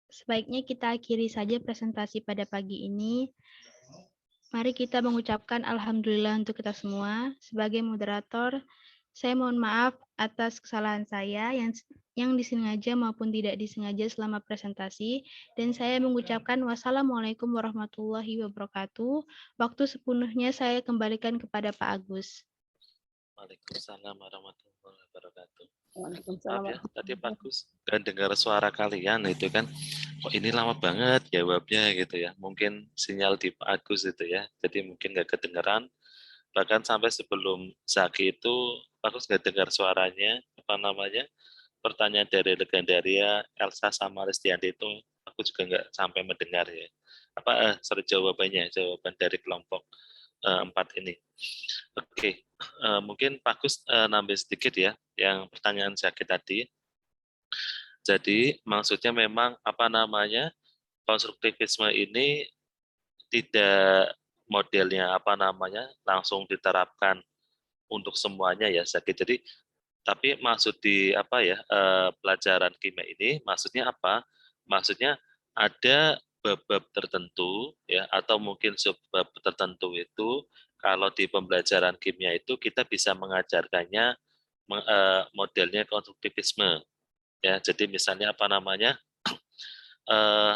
Speaker 1: sebaiknya kita akhiri saja presentasi pada pagi ini. Mari kita mengucapkan alhamdulillah untuk kita semua. Sebagai moderator, saya mohon maaf atas kesalahan saya yang disengaja maupun tidak disengaja selama presentasi, dan saya mengucapkan wassalamualaikum warahmatullahi wabarakatuh. Waktu sepenuhnya saya kembalikan kepada Pak Agus.
Speaker 8: Waalaikumsalam warahmatullahi wabarakatuh.
Speaker 2: Waalaikumsalam.
Speaker 8: Maaf ya, tadi bagus dan dengar suara kalian itu kan, kok ini lama banget jawabnya gitu ya. Mungkin sinyal di Pak Agus itu ya, jadi mungkin nggak kedengeran. Bahkan sampai sebelum Zaki itu, Pak Agus nggak dengar suaranya, pertanyaan dari Legendaria, Elsa sama Lestianti itu, aku juga nggak sampai mendengar ya. Jawaban dari kelompok 4 ini. Oke, mungkin Pak Gus nambah sedikit ya, yang pertanyaan Zaki tadi. Jadi maksudnya memang konstruktivisme ini tidak modelnya langsung diterapkan untuk semuanya ya Zaki. Jadi tapi maksud di pelajaran kimia ini maksudnya apa? Maksudnya ada bab-bab tertentu ya, atau mungkin subbab tertentu itu kalau di pembelajaran kimia itu kita bisa mengajarkannya modelnya konstruktivisme ya. Jadi misalnya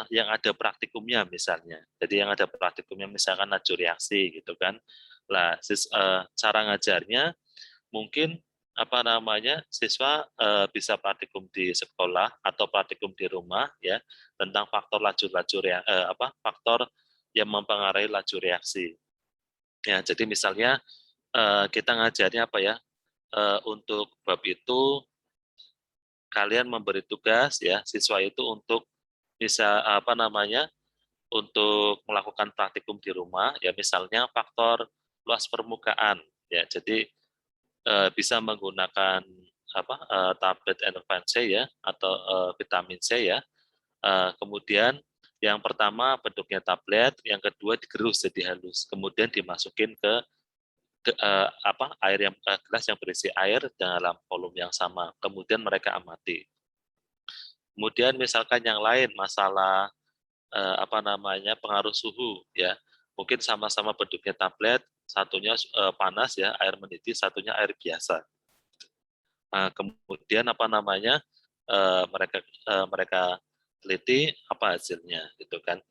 Speaker 8: yang ada praktikumnya misalnya. Jadi yang ada praktikumnya misalkan laju reaksi gitu kan. Lah cara ngajarnya mungkin siswa bisa praktikum di sekolah atau praktikum di rumah ya tentang faktor faktor yang mempengaruhi laju reaksi. Ya, jadi misalnya kita ngajarnya untuk bab itu kalian memberi tugas ya siswa itu untuk bisa untuk melakukan praktikum di rumah ya, misalnya faktor luas permukaan ya. Jadi bisa menggunakan tablet Enervan C ya atau vitamin C ya. Kemudian yang pertama bentuknya tablet, yang kedua digerus jadi halus, kemudian dimasukin ke gelas yang berisi air dalam volume yang sama, kemudian mereka amati. Kemudian misalkan yang lain masalah pengaruh suhu ya, mungkin sama-sama bentuknya tablet, satunya panas ya air mendidih, satunya air biasa. Kemudian mereka teliti apa hasilnya gitu kan.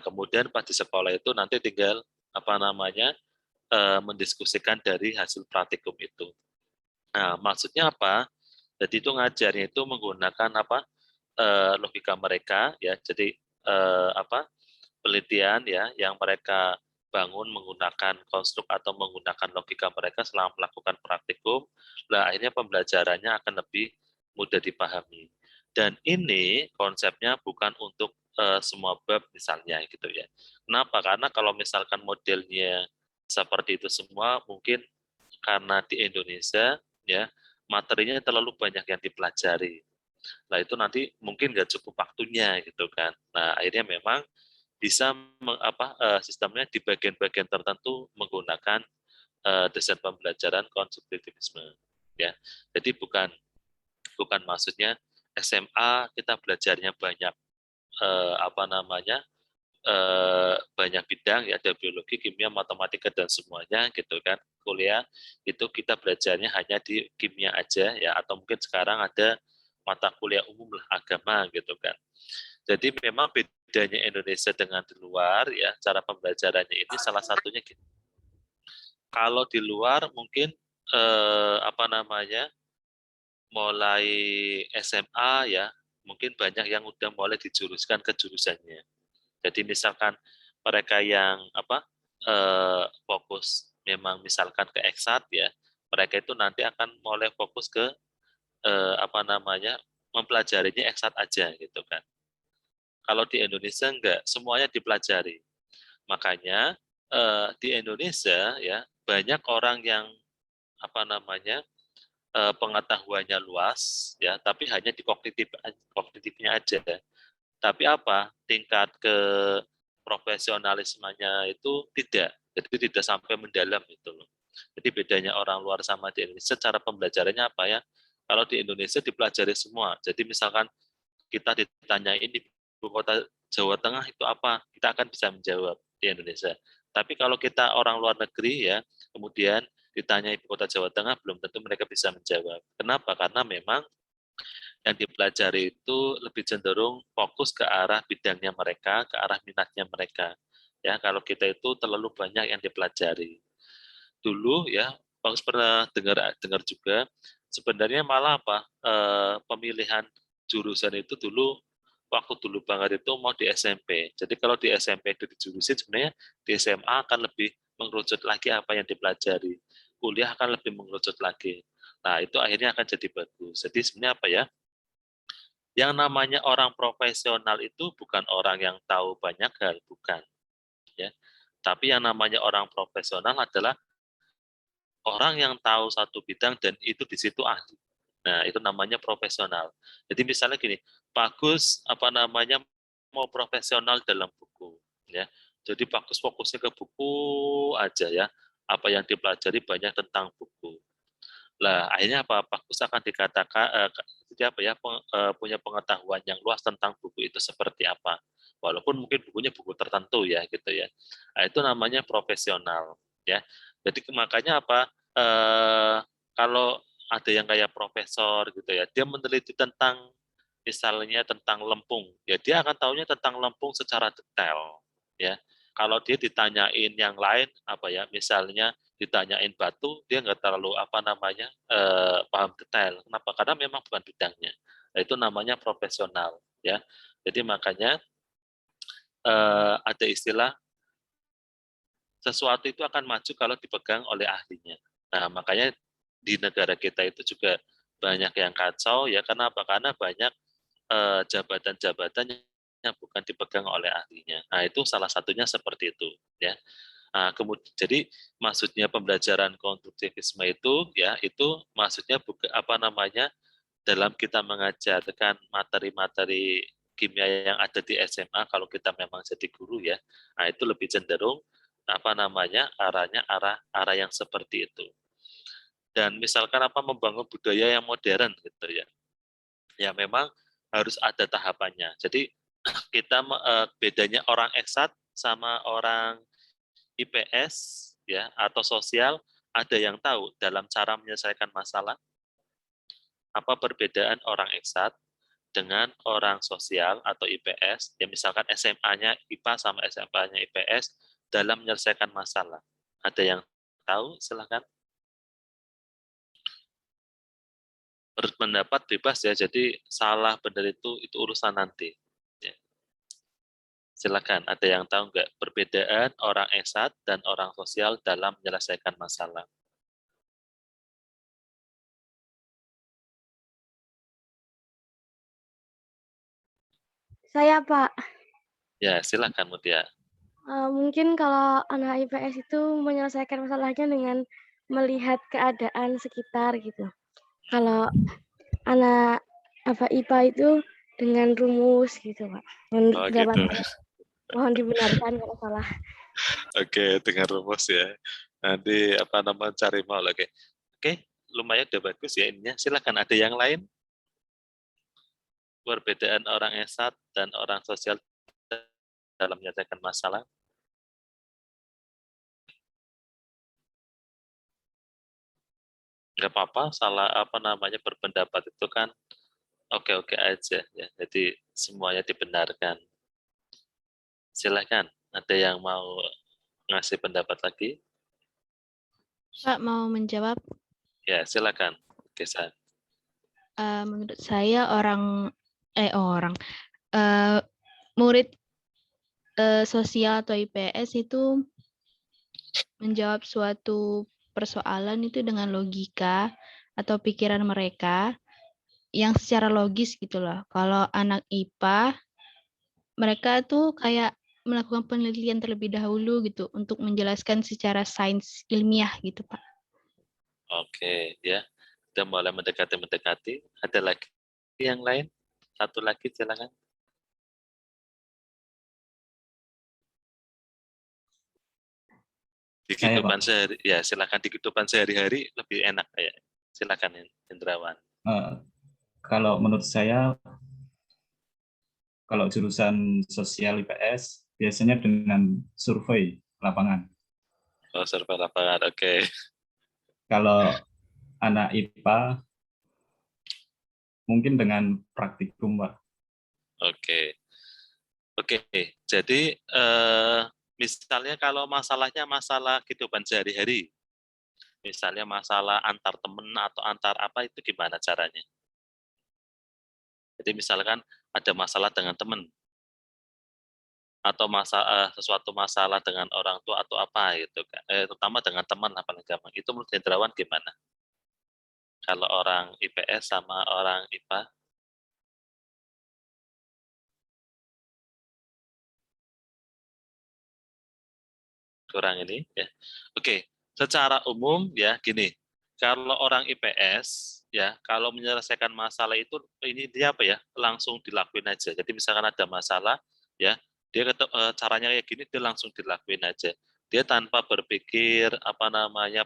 Speaker 8: Kemudian pas di sekolah itu nanti tinggal mendiskusikan dari hasil praktikum itu. Maksudnya apa? Jadi itu ngajarnya itu menggunakan logika mereka ya. Jadi penelitian ya yang mereka bangun menggunakan konstruk atau menggunakan logika mereka selama melakukan praktikum. Nah, akhirnya pembelajarannya akan lebih mudah dipahami. Dan ini konsepnya bukan untuk semua bab misalnya gitu ya. Kenapa? Karena kalau misalkan modelnya seperti itu semua, mungkin karena di Indonesia ya materinya terlalu banyak yang dipelajari. Nah itu nanti mungkin nggak cukup waktunya gitu kan. Nah akhirnya memang bisa sistemnya di bagian-bagian tertentu menggunakan desain pembelajaran konstruktivisme ya. Jadi bukan maksudnya SMA kita belajarnya banyak banyak bidang ya, ada biologi, kimia, matematika dan semuanya gitu kan. Kuliah itu kita belajarnya hanya di kimia aja ya, atau mungkin sekarang ada mata kuliah umum lah, agama gitu kan. Jadi memang bedanya Indonesia dengan di luar ya, cara pembelajarannya ini salah satunya gitu. Kalau di luar mungkin mulai SMA ya, mungkin banyak yang udah mulai dijuruskan ke jurusannya. Jadi misalkan mereka yang fokus memang misalkan ke eksat ya, mereka itu nanti akan mulai fokus ke mempelajarinya eksat aja gitu kan. Kalau di Indonesia enggak, semuanya dipelajari. Makanya di Indonesia ya banyak orang yang pengetahuannya luas ya, tapi hanya di kognitifnya aja. Tapi tingkat ke profesionalismenya itu tidak, jadi tidak sampai mendalam itu loh. Jadi bedanya orang luar sama di Indonesia, cara pembelajarannya apa ya? Kalau di Indonesia dipelajari semua. Jadi misalkan kita ditanyain di ibu kota Jawa Tengah itu apa, kita akan bisa menjawab di Indonesia. Tapi kalau kita orang luar negeri ya, kemudian ditanya ibu kota Jawa Tengah, belum tentu mereka bisa menjawab. Kenapa? Karena memang yang dipelajari itu lebih cenderung fokus ke arah bidangnya mereka, ke arah minatnya mereka. Ya, kalau kita itu terlalu banyak yang dipelajari. Dulu ya, Bagus pernah dengar juga, sebenarnya malah pemilihan jurusan itu dulu waktu dulu banget itu mau di SMP. Jadi kalau di SMP itu dijurusin, sebenarnya di SMA akan lebih mengerucut lagi apa yang dipelajari. Kuliah akan lebih mengerucut lagi. Nah, itu akhirnya akan jadi bagus. Jadi sebenarnya yang namanya orang profesional itu bukan orang yang tahu banyak hal, bukan. Ya. Tapi yang namanya orang profesional adalah orang yang tahu satu bidang dan itu di situ ahli. Nah, itu namanya profesional. Jadi misalnya gini, Bagus mau profesional dalam buku, ya. Jadi Bagus fokusnya ke buku aja ya. Apa yang dipelajari banyak tentang buku. Lah, akhirnya Bagus akan dikatakan punya pengetahuan yang luas tentang buku itu seperti apa. Walaupun mungkin bukunya buku tertentu ya gitu ya. Nah, itu namanya profesional ya. Jadi makanya kalau ada yang kayak profesor gitu ya, dia meneliti tentang misalnya tentang lempung, ya dia akan tahunya tentang lempung secara detail ya. Kalau dia ditanyain yang lain misalnya ditanyain batu, dia nggak terlalu paham detail. Kenapa? Karena memang bukan bidangnya. Nah, itu namanya profesional ya. Jadi makanya ada istilah sesuatu itu akan maju kalau dipegang oleh ahlinya. Nah, makanya di negara kita itu juga banyak yang kacau ya. Kenapa? Karena banyak jabatan-jabatan yang bukan dipegang oleh ahlinya. Nah, itu salah satunya seperti itu ya. Nah, kemudian jadi maksudnya pembelajaran konstruktivisme itu ya itu maksudnya dalam kita mengajarkan materi-materi kimia yang ada di SMA kalau kita memang jadi guru ya. Nah, itu lebih cenderung arahnya arah yang seperti itu. Dan misalkan membangun budaya yang modern gitu ya. Ya memang harus ada tahapannya. Jadi kita bedanya orang eksat sama orang IPS ya atau sosial, ada yang tahu dalam cara menyelesaikan masalah? Apa perbedaan orang eksat dengan orang sosial atau IPS, ya misalkan SMA-nya IPA sama SMA-nya IPS dalam menyelesaikan masalah? Ada yang tahu? Silakan. Berpendapat bebas ya, jadi salah benar itu urusan nanti. Ya. Silakan, ada yang tahu nggak perbedaan orang eksat dan orang sosial dalam menyelesaikan masalah?
Speaker 13: Saya, Pak.
Speaker 8: Ya, silakan Mutia.
Speaker 13: Mungkin kalau anak IPS itu menyelesaikan masalahnya dengan melihat keadaan sekitar gitu. Kalau anak IPA itu dengan rumus gitu, Pak.
Speaker 8: Oh gitu.
Speaker 13: Mohon dibenarkan kalau salah.
Speaker 8: Oke, dengan rumus ya. Nanti cari mau lagi. Oke, lumayan udah bagus ya ininya. Silakan ada yang lain. Perbedaan orang esat dan orang sosial dalam menyelesaikan masalah. Nggak apa-apa, salah berpendapat itu kan oke-oke aja ya. Jadi semuanya dibenarkan. Silakan, ada yang mau ngasih pendapat lagi?
Speaker 1: Pak mau menjawab?
Speaker 8: Ya, silakan. Kesan.
Speaker 1: Menurut saya murid sosial atau IPS itu menjawab suatu persoalan itu dengan logika atau pikiran mereka yang secara logis gitu loh. Kalau anak IPA, mereka tuh kayak melakukan penelitian terlebih dahulu gitu untuk menjelaskan secara sains ilmiah gitu, Pak.
Speaker 8: Oke, ya. Udah mulai mendekati. Ada lagi yang lain? Satu lagi, silakan. Di kehidupan sehari, ya silakan, di kehidupan sehari-hari lebih enak kayak. Silakan Hendrawan.
Speaker 4: Kalau menurut saya, kalau jurusan sosial IPS biasanya dengan survei lapangan.
Speaker 8: Oh, survei lapangan, oke.
Speaker 4: Kalau anak IPA mungkin dengan praktikum, Pak.
Speaker 8: Oke. Jadi misalnya kalau masalahnya masalah kehidupan sehari-hari, misalnya masalah antar teman atau antar apa, itu gimana caranya? Jadi misalkan ada masalah dengan teman, atau sesuatu masalah dengan orang tua atau apa gitu kan, terutama dengan teman lah paling gampang. Itu menurut Hendrawan gimana? Kalau orang IPS sama orang IPA? Kurang ini ya. Oke, secara umum ya gini. Kalau orang IPS ya, kalau menyelesaikan masalah itu ini dia apa ya? Langsung dilakuin aja. Jadi misalkan ada masalah ya, dia caranya kayak gini, dia langsung dilakuin aja. Dia tanpa berpikir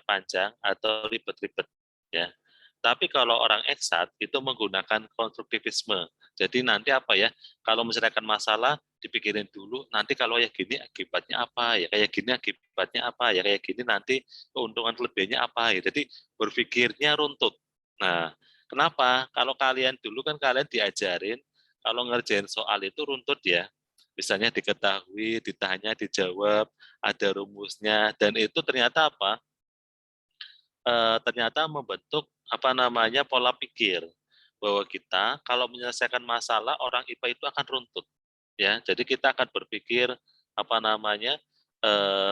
Speaker 8: panjang atau ribet-ribet ya. Tapi kalau orang eksat itu menggunakan konstruktivisme. Jadi nanti apa ya, kalau menyelesaikan masalah, dipikirin dulu, nanti kalau ya gini akibatnya apa, ya kayak gini akibatnya apa, ya kayak gini nanti keuntungan lebihnya apa. Ya. Jadi berpikirnya runtut. Nah, kenapa? Kalau kalian dulu kan kalian diajarin, kalau ngerjain soal itu runtut ya. Misalnya diketahui, ditanya, dijawab, ada rumusnya, dan itu ternyata apa? Ternyata membentuk pola pikir bahwa kita kalau menyelesaikan masalah orang IPA itu akan runtut ya. Jadi kita akan berpikir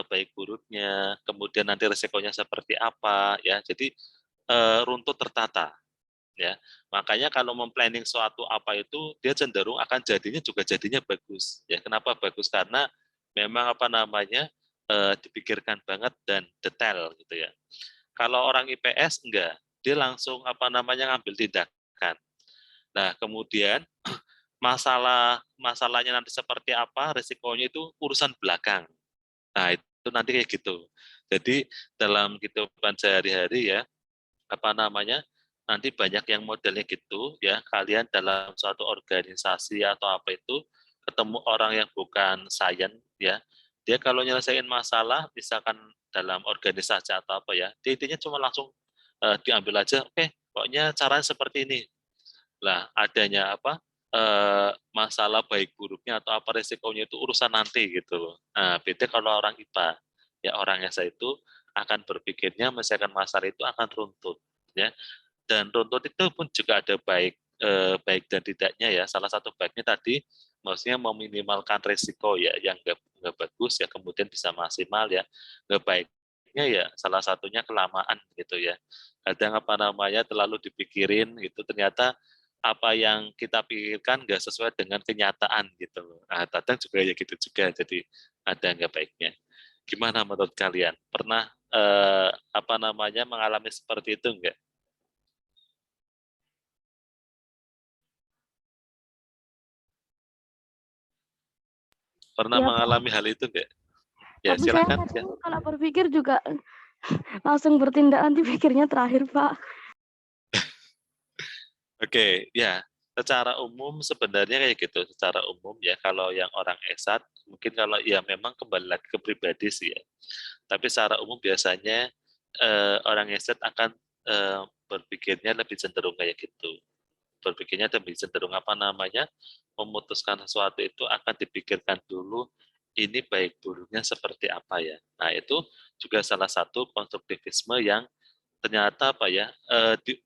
Speaker 8: baik buruknya, kemudian nanti resikonya seperti apa ya. Jadi runtut tertata ya. Makanya kalau memplanning suatu apa itu dia cenderung akan jadinya bagus ya. Kenapa bagus? Karena memang dipikirkan banget dan detail gitu ya. Kalau orang IPS enggak, dia langsung ngambil tindakan. Nah, kemudian masalahnya nanti seperti apa, resikonya itu urusan belakang. Nah, itu nanti kayak gitu. Jadi dalam kehidupan sehari-hari ya, nanti banyak yang modelnya gitu ya, kalian dalam suatu organisasi atau apa itu ketemu orang yang bukan sains ya, dia kalau nyelesain masalah misalkan dalam organisasi atau apa ya, dia intinya cuma langsung diambil aja, oke, pokoknya caranya seperti ini. Lah adanya masalah baik buruknya atau apa resikonya itu urusan nanti gitu loh. Nah, beda kalau orang IPA ya, orang ESA itu akan berpikirnya menyelesaikan masalah itu akan runtut ya. Dan runtut itu pun juga ada baik dan tidaknya ya. Salah satu baiknya tadi maksudnya meminimalkan resiko ya, yang nggak bagus ya kemudian bisa maksimal ya. Nggak baiknya ya salah satunya kelamaan gitu ya. Kadang terlalu dipikirin gitu, ternyata apa yang kita pikirkan nggak sesuai dengan kenyataan gitu loh. Nah, kadang juga ya gitu juga, jadi ada nggak baiknya. Gimana menurut kalian? Pernah apa namanya mengalami seperti itu enggak? Pernah
Speaker 13: Iya, Pak.
Speaker 8: mengalami hal itu enggak? Ya,
Speaker 13: Tapi saya
Speaker 8: silakan.
Speaker 13: kadang kalau berpikir juga langsung bertindak, nanti pikirnya terakhir, Pak.
Speaker 8: Oke, ya. Secara umum sebenarnya kayak gitu. Secara umum ya, kalau yang orang esat, mungkin kalau ya memang kembali lagi ke pribadi sih ya. Tapi secara umum biasanya orang esat akan berpikirnya lebih cenderung kayak gitu. Berpikirnya lebih cenderung apa namanya, memutuskan sesuatu itu akan dipikirkan dulu ini baik buruknya seperti apa ya. Nah itu juga salah satu konstruktivisme yang ternyata apa ya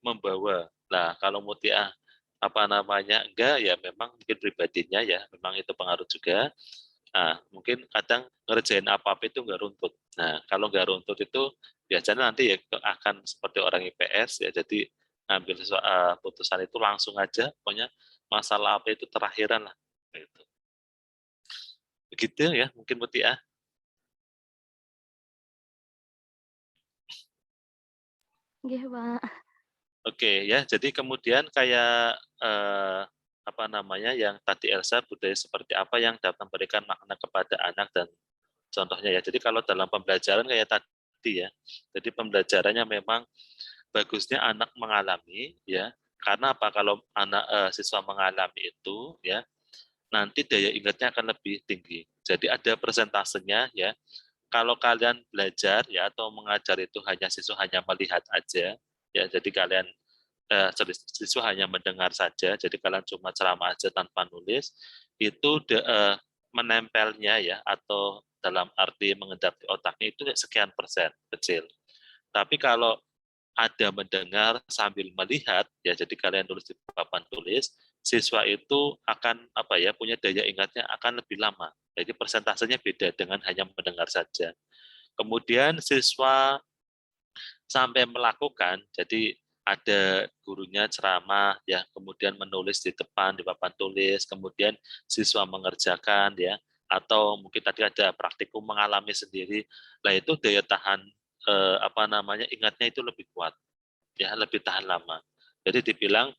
Speaker 8: membawa. Nah kalau Mutia apa namanya enggak ya memang mungkin pribadinya ya memang itu pengaruh juga. Nah mungkin kadang ngerjain apa-apa itu enggak runtut. Nah kalau enggak runtut itu biasanya nanti ya akan seperti orang IPS ya, jadi ambil putusan itu langsung aja, pokoknya masalah apa itu terakhiran lah. Gitu. Begitu ya mungkin Mutia.
Speaker 13: Nggih, Pak.
Speaker 8: Oke ya, jadi kemudian kayak apa namanya yang tadi Elsa, budaya seperti apa yang dapat memberikan makna kepada anak dan contohnya ya. Jadi kalau dalam pembelajaran kayak tadi ya, jadi pembelajarannya memang bagusnya anak mengalami ya. Karena apa? Kalau anak siswa mengalami itu ya, nanti daya ingatnya akan lebih tinggi. Jadi ada persentasenya ya. Kalau kalian belajar ya atau mengajar itu hanya siswa hanya melihat aja ya, jadi kalian siswa hanya mendengar saja, jadi kalian cuma ceramah aja tanpa nulis, itu menempelnya ya atau dalam arti mengendap di otaknya itu sekian persen kecil. Tapi kalau ada mendengar sambil melihat ya, jadi kalian tulis di papan tulis, siswa itu akan apa ya punya daya ingatnya akan lebih lama. Jadi persentasenya beda dengan hanya mendengar saja. Kemudian siswa sampai melakukan, jadi ada gurunya ceramah ya, kemudian menulis di depan di papan tulis, kemudian siswa mengerjakan ya, atau mungkin tadi ada praktikum mengalami sendiri. Lah itu daya tahan apa namanya ingatnya itu lebih kuat ya, lebih tahan lama. Jadi dibilang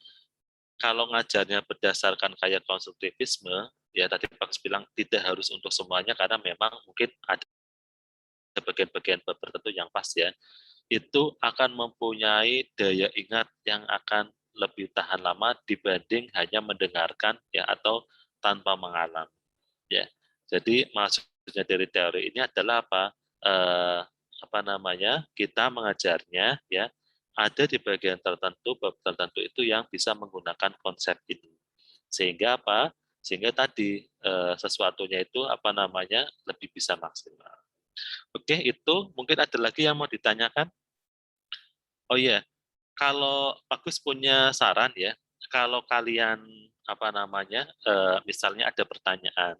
Speaker 8: kalau ngajarnya berdasarkan kayak konstruktivisme ya, tadi Pak bilang tidak harus untuk semuanya karena memang mungkin ada bagian-bagian tertentu yang pas ya, itu akan mempunyai daya ingat yang akan lebih tahan lama dibanding hanya mendengarkan ya atau tanpa mengalami ya. Jadi maksudnya dari teori ini adalah apa? Apa namanya? Kita mengajarnya ya ada di bagian tertentu, bab tertentu itu yang bisa menggunakan konsep ini. Sehingga apa? Sehingga tadi sesuatunya itu apa namanya? Lebih bisa maksimal. Oke, itu mungkin ada lagi yang mau ditanyakan? Oh iya, kalau Bagus punya saran ya, kalau kalian apa namanya, misalnya ada pertanyaan,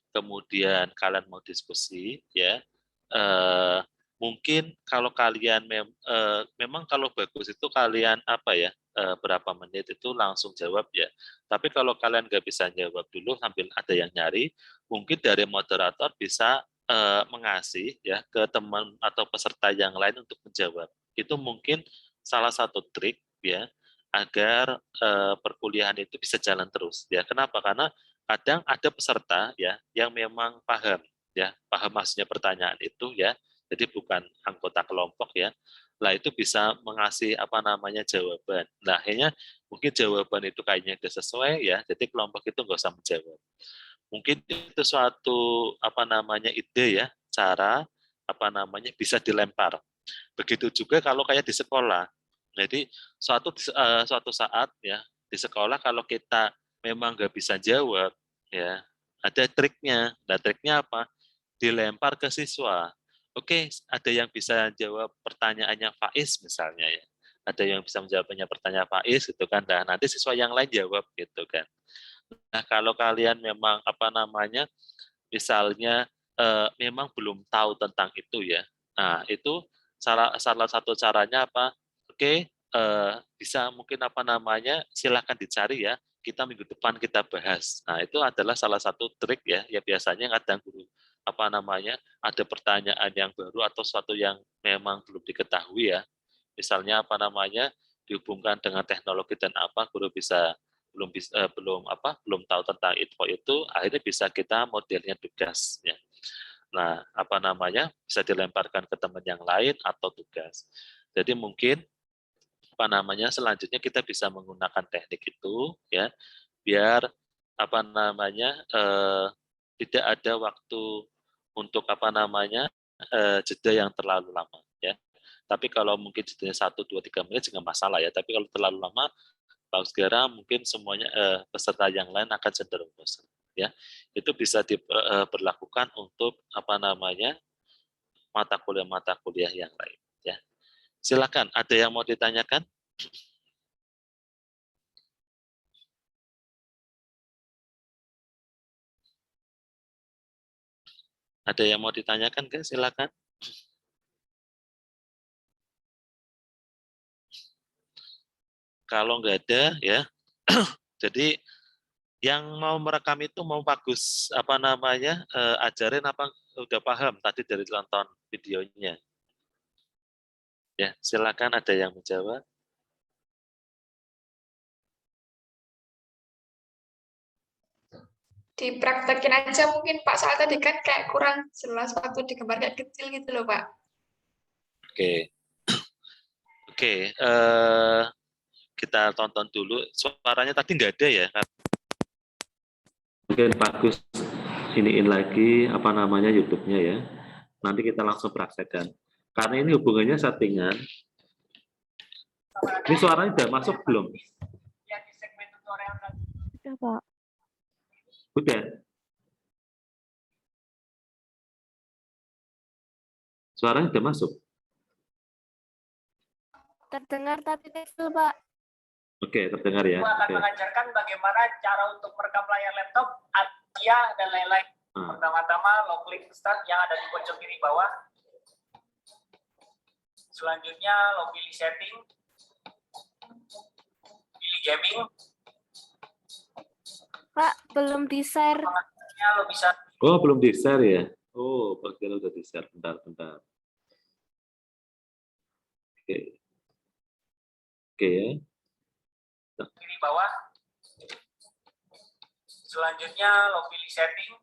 Speaker 8: kemudian kalian mau diskusi ya, mungkin kalau kalian memang kalau bagus itu kalian apa ya, berapa menit itu langsung jawab ya. Tapi kalau kalian nggak bisa jawab dulu sambil ada yang nyari, mungkin dari moderator bisa mengasih ya ke teman atau peserta yang lain untuk menjawab. Itu mungkin salah satu trik ya agar perkuliahan itu bisa jalan terus ya. Kenapa? Karena kadang ada peserta ya yang memang paham ya, paham maksudnya pertanyaan itu ya. Jadi bukan anggota kelompok ya. Lah itu bisa mengasih apa namanya jawaban. Nah, akhirnya mungkin jawaban itu kayaknya sudah sesuai ya. Jadi kelompok itu nggak usah menjawab. Mungkin itu suatu apa namanya ide ya, cara apa namanya bisa dilempar. Begitu juga kalau kayak di sekolah. Jadi suatu saat ya di sekolah kalau kita memang nggak bisa jawab ya ada triknya. Nah triknya apa? Dilempar ke siswa. Oke, ada yang bisa jawab pertanyaannya Faiz misalnya ya. Ada yang bisa menjawabnya pertanyaan Faiz gitu kan. Nah nanti siswa yang lain jawab gitu kan. Nah kalau kalian memang apa namanya misalnya memang belum tahu tentang itu ya. Nah, itu salah satu caranya apa? Oke, bisa mungkin apa namanya? Silakan dicari ya. Kita minggu depan kita bahas. Nah, itu adalah salah satu trik ya. Ya biasanya kadang apa namanya, ada pertanyaan yang baru atau sesuatu yang memang belum diketahui ya. Misalnya apa namanya, dihubungkan dengan teknologi dan apa, guru belum tahu tentang info itu, akhirnya bisa kita modelnya tugas ya. Nah, apa namanya, bisa dilemparkan ke teman yang lain atau tugas. Jadi mungkin apa namanya, selanjutnya kita bisa menggunakan teknik itu ya, biar apa namanya, tidak ada waktu untuk apa namanya, jeda yang terlalu lama ya. Tapi kalau mungkin jedanya 1, 2, 3 menit juga masalah ya. Tapi kalau terlalu lama, Pak Segera mungkin semuanya peserta yang lain akan cenderung bosan ya. Itu bisa diberlakukan untuk apa namanya, mata kuliah yang lain ya. Silakan, ada yang mau ditanyakan? Ada yang mau ditanyakan kan? Silakan. Kalau nggak ada ya, jadi yang mau merekam itu mau bagus apa namanya, ajarin apa udah paham tadi dari nonton videonya? Ya, silakan, ada yang menjawab.
Speaker 9: Dipraktekin aja mungkin Pak, soal tadi kan kayak kurang jelas waktu digambar kayak kecil gitu loh Pak.
Speaker 8: Oke. Oke, kita tonton dulu. Suaranya tadi nggak ada ya? Mungkin bagus iniin lagi apa namanya YouTube-nya ya. Nanti kita langsung praktekkan. Karena ini hubungannya settingan. Ini suaranya udah masuk belum?
Speaker 13: Ya, Pak.
Speaker 8: Udah. Suaranya udah masuk.
Speaker 13: Terdengar tapi kecil, Pak.
Speaker 8: Oke, terdengar ya.
Speaker 10: Aku akan mengajarkan bagaimana cara untuk merekam layar laptop, Atia, dan lain-lain. Pertama-tama, long click start yang ada di pojok kiri bawah. Selanjutnya, lo pilih setting. Pilih gaming.
Speaker 13: Pak, belum di-share.
Speaker 10: Lo bisa.
Speaker 8: Oh, belum di-share ya? Oh, bagian udah di-share. Bentar. Oke. Oke ya.
Speaker 10: Kiri bawah. Selanjutnya lo pilih setting.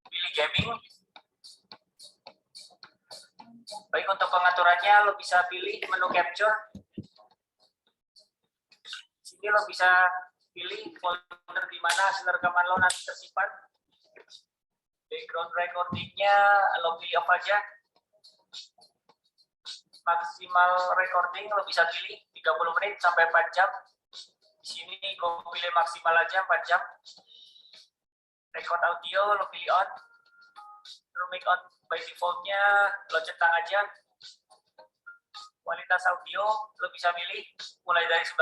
Speaker 10: Pilih gaming. Baik, untuk pengaturannya lo bisa pilih menu capture. Sini lo bisa pilih folder di mana hasil rekaman lo nanti tersimpan. Background recordingnya lo pilih apa aja. Maksimal recording lo bisa pilih 30 menit sampai 4 jam. Di sini gue pilih maksimal aja 4 jam. Record audio lo pilih on. Mic on by defaultnya lo centang aja. Kualitas audio lo bisa pilih mulai dari 96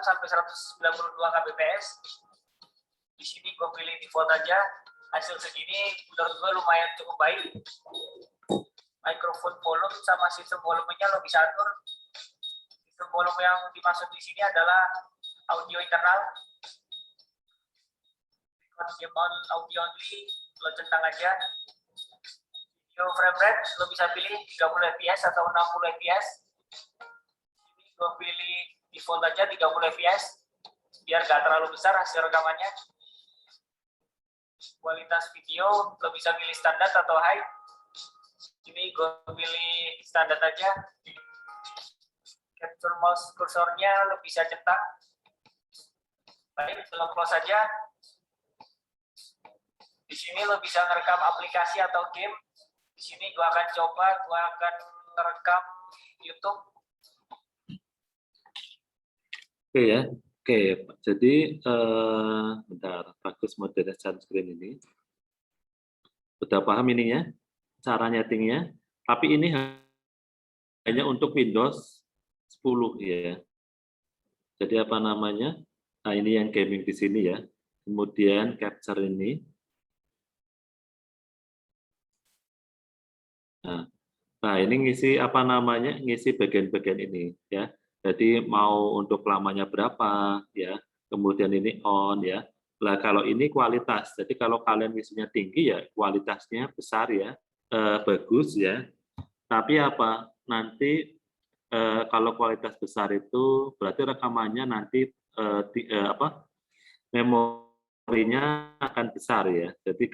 Speaker 10: sampai 192 kbps. Di sini gue pilih default aja. Hasil segini menurut gue lumayan cukup baik. Microphone volume sama sistem volumenya lo bisa atur. Sistem volume yang dimaksud di sini adalah audio internal. Record on audio only lo centang aja. Video frame rate lo bisa pilih 30 fps atau 60 fps. Ini gue pilih default aja 30 fps biar gak terlalu besar hasil rekamannya. Kualitas video lo bisa pilih standar atau high. Ini gue pilih standar aja. Capture mouse kursornya lo bisa centang. Baik, lo close aja. Di sini lo bisa ngerekam aplikasi atau game. Di sini gue akan ngerekam YouTube.
Speaker 8: Oke ya. Oke, jadi bentar, bagus modelnya screen ini. Udah paham ininya? Cara nyetingnya, tapi ini hanya untuk Windows 10 ya. Jadi apa namanya? Nah, ini yang gaming di sini ya. Kemudian capture ini. Nah, ini ngisi apa namanya? Ngisi bagian-bagian ini ya. Jadi mau untuk lamanya berapa ya. Kemudian ini on ya.
Speaker 14: Lah kalau ini kualitas. Jadi kalau kalian misinya tinggi ya kualitasnya besar ya, bagus ya. Tapi apa? Nanti kalau kualitas besar itu berarti rekamannya nanti memorinya akan besar ya. Jadi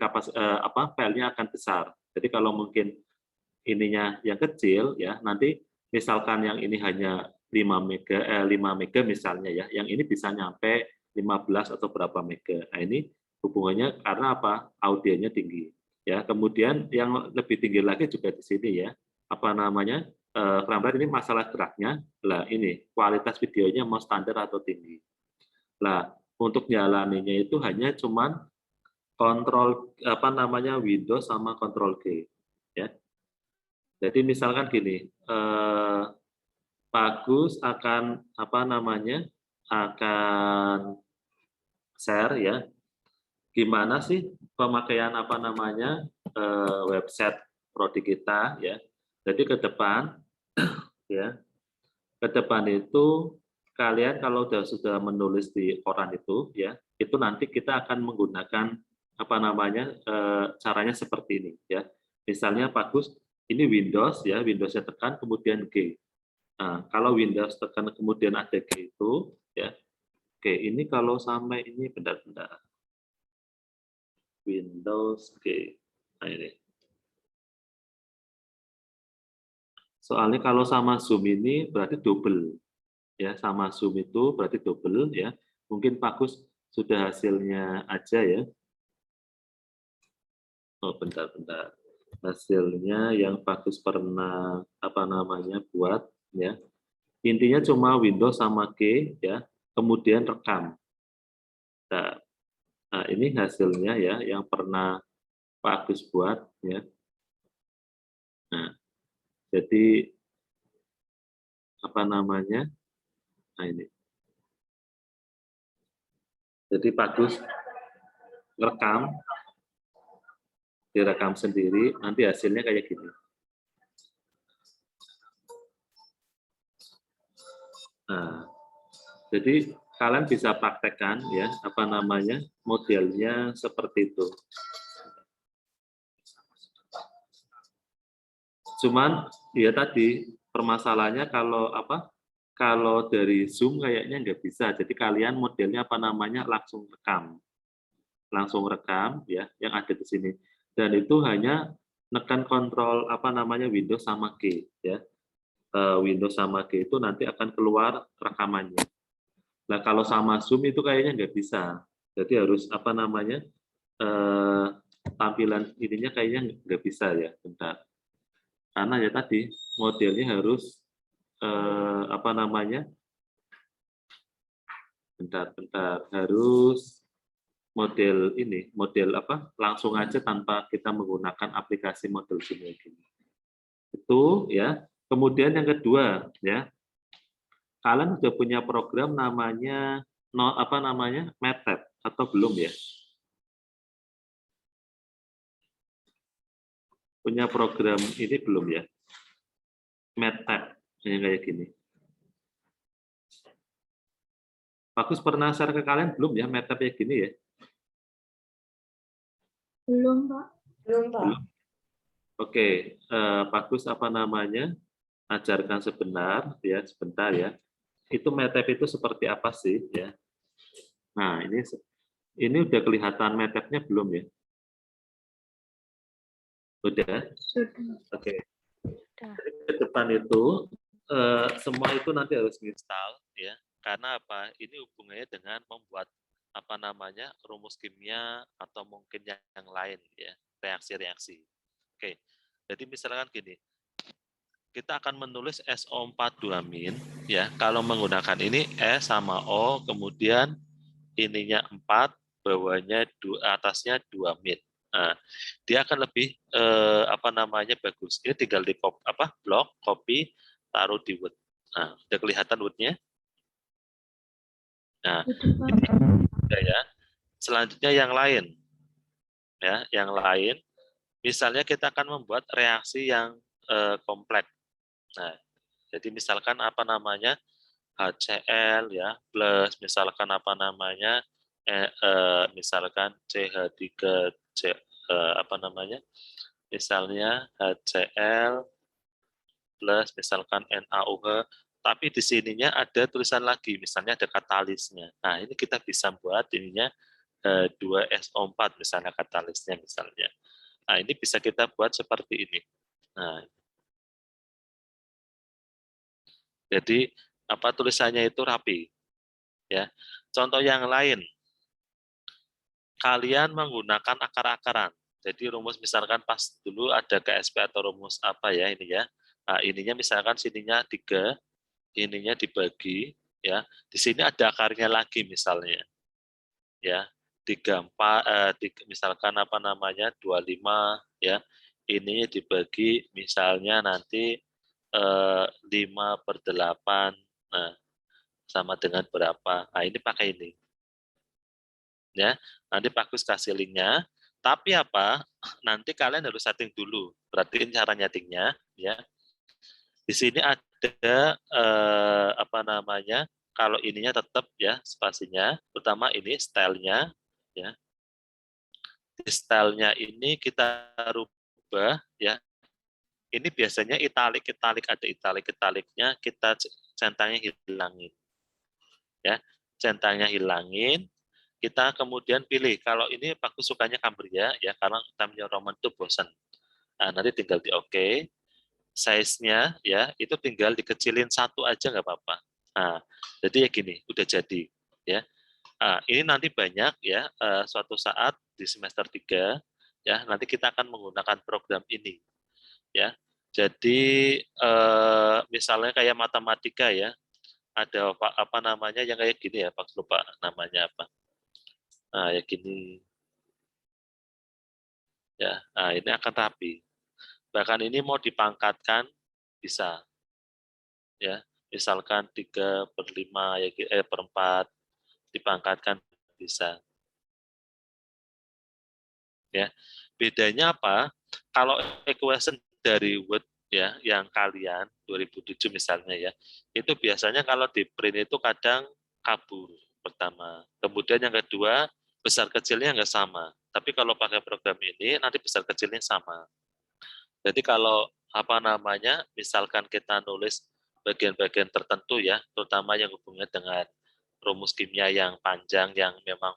Speaker 14: filenya akan besar. Jadi kalau mungkin ininya yang kecil ya, nanti misalkan yang ini hanya 5 mega misalnya ya, yang ini bisa nyampe 15 atau berapa mega. Nah, ini hubungannya karena apa? Audionya tinggi. Ya, kemudian yang lebih tinggi lagi juga di sini ya. Apa namanya? Frame rate ini masalah geraknya. Lah ini kualitas videonya mau standar atau tinggi. Lah, untuk jalaninya itu hanya cuman kontrol Windows sama kontrol G ya. Jadi misalkan gini, Bagus akan akan share ya gimana sih pemakaian website prodi kita ya. Jadi ke depan ya, ke depan itu kalian kalau sudah menulis di koran itu ya, itu nanti kita akan menggunakan caranya seperti ini ya. Misalnya Bagus ini Windows ya, Windowsnya tekan kemudian G. Nah, kalau Windows tekan kemudian ada G itu ya. Oke, ini kalau sampai ini bentar. Windows G. Nah, ini. Soalnya kalau sama Zoom ini berarti double. Ya, sama Zoom itu berarti double ya. Mungkin Bagus sudah hasilnya aja ya. Oh, bentar. Hasilnya yang Bagus pernah buat ya. Intinya cuma Windows sama G ya, kemudian rekam. Nah, ini hasilnya ya yang pernah Pak Agus buat ya. Nah, jadi Nah, ini. Jadi Pak Agus direkam sendiri, nanti hasilnya kayak gini. Nah, jadi kalian bisa praktekkan ya modelnya seperti itu. Cuman ya tadi permasalahannya kalau dari Zoom kayaknya nggak bisa. Jadi kalian modelnya langsung rekam ya yang ada di sini. Dan itu hanya nekan kontrol Windows sama G ya. Windows sama G itu nanti akan keluar rekamannya. Nah, kalau sama Zoom itu kayaknya nggak bisa. Jadi harus tampilan ininya kayaknya nggak bisa ya, bentar. Karena ya tadi modelnya harus bentar, harus model langsung aja tanpa kita menggunakan aplikasi model Zoom ini. Itu ya. Kemudian yang kedua ya, kalian sudah punya program namanya MATLAB atau belum ya? Punya program ini belum ya? MATLAB yang kayak gini. Bagus pernah share ke kalian belum ya MATLAB kayak gini ya?
Speaker 5: Belum, Pak.
Speaker 14: Belum. Oke, Bagus ajarkan sebentar ya. Itu MATLAB itu seperti apa sih ya? Nah, ini udah kelihatan MATLAB-nya belum ya? Udah? Oke. Jadi ke depan itu semua itu nanti harus install ya. Karena apa? Ini hubungannya dengan membuat rumus kimia atau mungkin yang lain ya, reaksi-reaksi. Oke. Jadi misalkan gini. Kita akan menulis SO4-2-min ya. Kalau menggunakan ini S sama O, kemudian ininya 4, bawahnya atasnya 2-min. Nah, dia akan lebih bagus. Ini tinggal di blok, copy, taruh di Word. Nah, udah kelihatan Word-nya? Nah, ya. Selanjutnya yang lain. Ya, yang lain misalnya kita akan membuat reaksi yang kompleks. Nah, jadi misalkan HCl ya plus misalkan
Speaker 8: misalkan CH3 apa namanya? Misalnya HCl plus misalkan NaOH, tapi di sininya ada tulisan lagi, misalnya ada katalisnya. Nah, ini kita bisa buat ininya 2SO4 misalnya katalisnya misalnya. Nah, ini bisa kita buat seperti ini. Nah, jadi apa tulisannya itu rapi. Ya. Contoh yang lain, kalian menggunakan akar-akaran. Jadi rumus misalkan pas dulu ada KSP atau rumus apa ya ini ya. Nah, ininya misalkan sininya 3, ininya dibagi ya. Di sini ada akarnya lagi misalnya. Ya. 3 misalkan apa namanya 25 ya. Ininya dibagi misalnya nanti 5/8. Nah, sama dengan berapa? Nah, ini pakai ini. Ya, nanti Pak Gus kasih linknya. Tapi apa? Nanti kalian harus setting dulu. Perhatiin cara nyetingnya, ya. Di sini ada apa namanya? Kalau ininya tetap ya spasinya, terutama ini stylenya, ya. Di stylenya ini kita rubah, ya. Ini biasanya italik ada italiknya, kita centangnya hilangin, ya. Centangnya hilangin. Kita kemudian pilih, kalau ini Pak Gus sukanya Cambria, ya karena Times New Roman itu bosan. Nah, nanti tinggal di OK. Size-nya ya itu tinggal dikecilin 1 aja nggak apa-apa. Nah, jadi ya gini, udah jadi. Ya. Nah, ini nanti banyak ya, suatu saat di semester 3, ya nanti kita akan menggunakan program ini. Ya. Jadi misalnya kayak matematika ya, ada apa namanya yang kayak gini ya, Pak lupa namanya apa. Nah, ya gini. Ya, nah ini akan rapi. Bahkan ini mau dipangkatkan bisa. Ya, misalkan 3/5 ya per 4 dipangkatkan bisa. Ya. Bedanya apa? Kalau equation dari Word ya yang kalian 2007 misalnya ya, itu biasanya kalau di print itu kadang kabur pertama. Kemudian yang kedua, besar kecilnya nggak sama. Tapi kalau pakai program ini, nanti besar kecilnya sama. Jadi kalau apa namanya, misalkan kita nulis bagian-bagian tertentu ya, terutama yang hubungannya dengan rumus kimia yang panjang, yang memang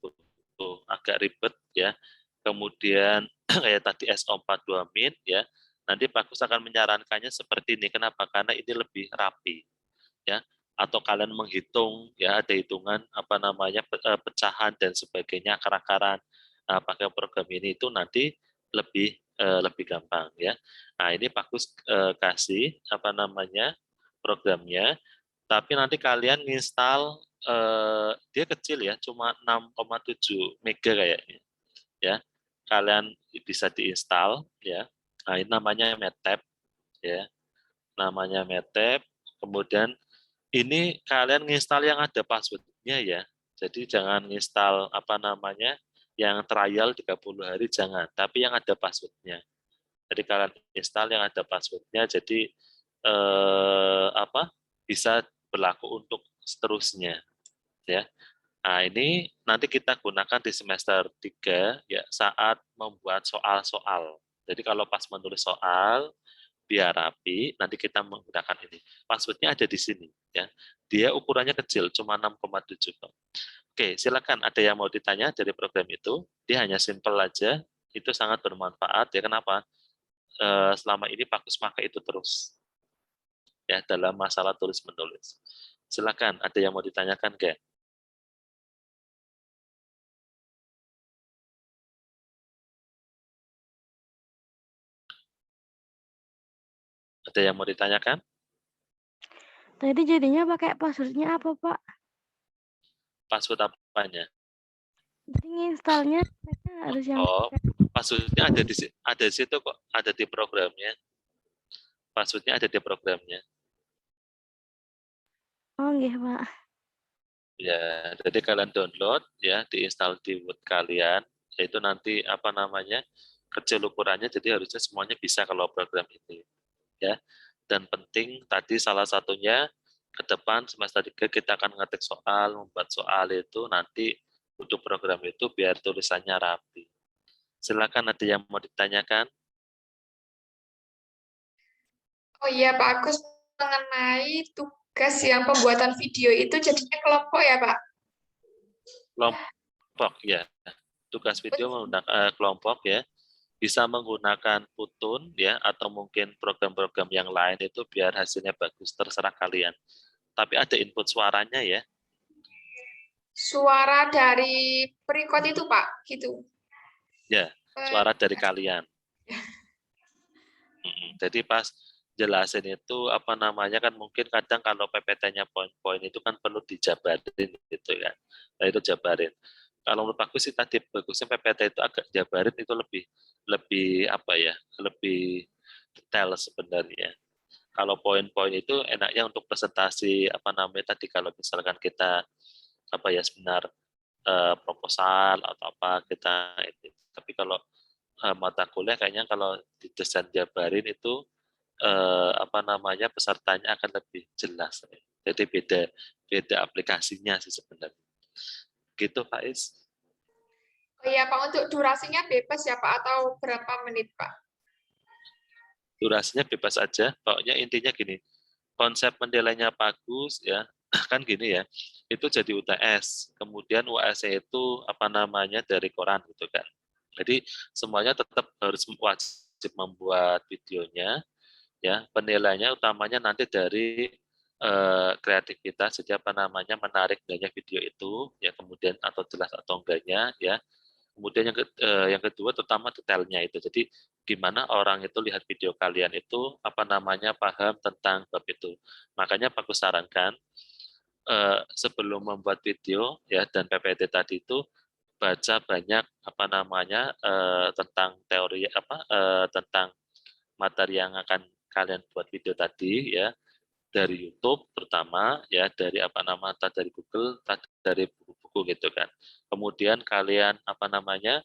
Speaker 8: butuh agak ribet ya. Kemudian kayak tadi SO42-, ya, nanti Pak Gus akan menyarankannya seperti ini. Kenapa? Karena ini lebih rapi. Ya, atau kalian menghitung ya ada hitungan apa namanya pecahan dan sebagainya akar-akaran. Nah, pakai program ini itu nanti lebih gampang ya. Nah, ini Pak Gus kasih apa namanya programnya, tapi nanti kalian install dia kecil ya, cuma 6,7 mega kayaknya ya. Kalian bisa diinstal ya. Nah, ini namanya MATLAB ya. Namanya MATLAB. Kemudian ini kalian nginstal yang ada password-nya ya. Jadi jangan nginstal apa namanya yang trial 30 hari jangan, tapi yang ada password-nya. Jadi kalian install yang ada password-nya, jadi apa bisa berlaku untuk seterusnya ya. Nah, ini nanti kita gunakan di semester 3 ya saat membuat soal-soal. Jadi kalau pas menulis soal biar rapi, nanti kita menggunakan ini. Password-nya ada di sini ya. Dia ukurannya kecil, cuma 6,7. Oke, silakan ada yang mau ditanya dari program itu. Dia hanya simple aja, itu sangat bermanfaat ya. Kenapa? Selama ini Pak Gus pakai itu terus. Ya, dalam masalah tulis menulis. Silakan, ada yang mau ditanyakan, Kak? Ada yang mau ditanyakan?
Speaker 13: Tadi jadinya pakai password-nya apa, Pak?
Speaker 8: Password apanya?
Speaker 13: Jadi installnya harus yang
Speaker 8: password-nya ada di situ kok, ada di programnya. Password-nya ada di programnya.
Speaker 13: Oh, nggih, Pak.
Speaker 8: Ya, jadi kalian download ya, diinstal di Word kalian, yaitu nanti apa namanya kecil ukurannya, jadi harusnya semuanya bisa kalau program ini, ya. Dan penting tadi salah satunya ke depan semester 3 kita akan ngetik soal, membuat soal itu nanti untuk program itu biar tulisannya rapi. Silakan ada yang mau ditanyakan?
Speaker 9: Oh iya Pak Agus, mengenai tugas yang pembuatan video itu jadinya kelompok ya Pak?
Speaker 8: Kelompok ya. Tugas video menggunakan kelompok ya. Bisa menggunakan Putun ya atau mungkin program-program yang lain itu biar hasilnya bagus, terserah kalian. Tapi ada input suaranya ya.
Speaker 9: Suara dari perikot itu Pak, gitu.
Speaker 8: Ya, suara dari kalian. Jadi pas jelasin itu apa namanya kan mungkin kadang kalau PPT-nya poin-poin itu kan perlu dijabarin gitu kan. Nah itu jabarin. Kalau menurut aku sih tadi bagusnya PPT itu agak jabarin itu lebih apa ya, lebih detail sebenarnya. Kalau poin-poin itu enaknya untuk presentasi apa namanya tadi kalau misalkan kita apa ya seminar proposal atau apa kita ini. Tapi kalau mata kuliah kayaknya kalau didesain jabarin itu apa namanya pesertanya akan lebih jelas. Jadi beda aplikasinya sih sebenarnya. Gitu Pak Is.
Speaker 9: Oh iya Pak, untuk durasinya bebas ya Pak, atau berapa menit Pak?
Speaker 8: Durasinya bebas aja, pokoknya intinya gini, konsep menilainya bagus ya, kan gini ya, itu jadi UTS, kemudian UAS itu apa namanya dari koran gitu kan. Jadi semuanya tetap harus wajib membuat videonya, ya penilaiannya utamanya nanti dari kreativitas, jadi apa namanya menarik banyak video itu, ya kemudian atau jelas atau enggaknya, ya. Kemudian yang kedua terutama detailnya itu. Jadi gimana orang itu lihat video kalian itu apa namanya paham tentang bab itu. Makanya aku sarankan sebelum membuat video ya dan PPT tadi itu baca banyak apa namanya tentang teori apa tentang materi yang akan kalian buat video tadi ya dari YouTube terutama ya dari apa nama dari Google dari buku-buku gitu kan. Kemudian kalian apa namanya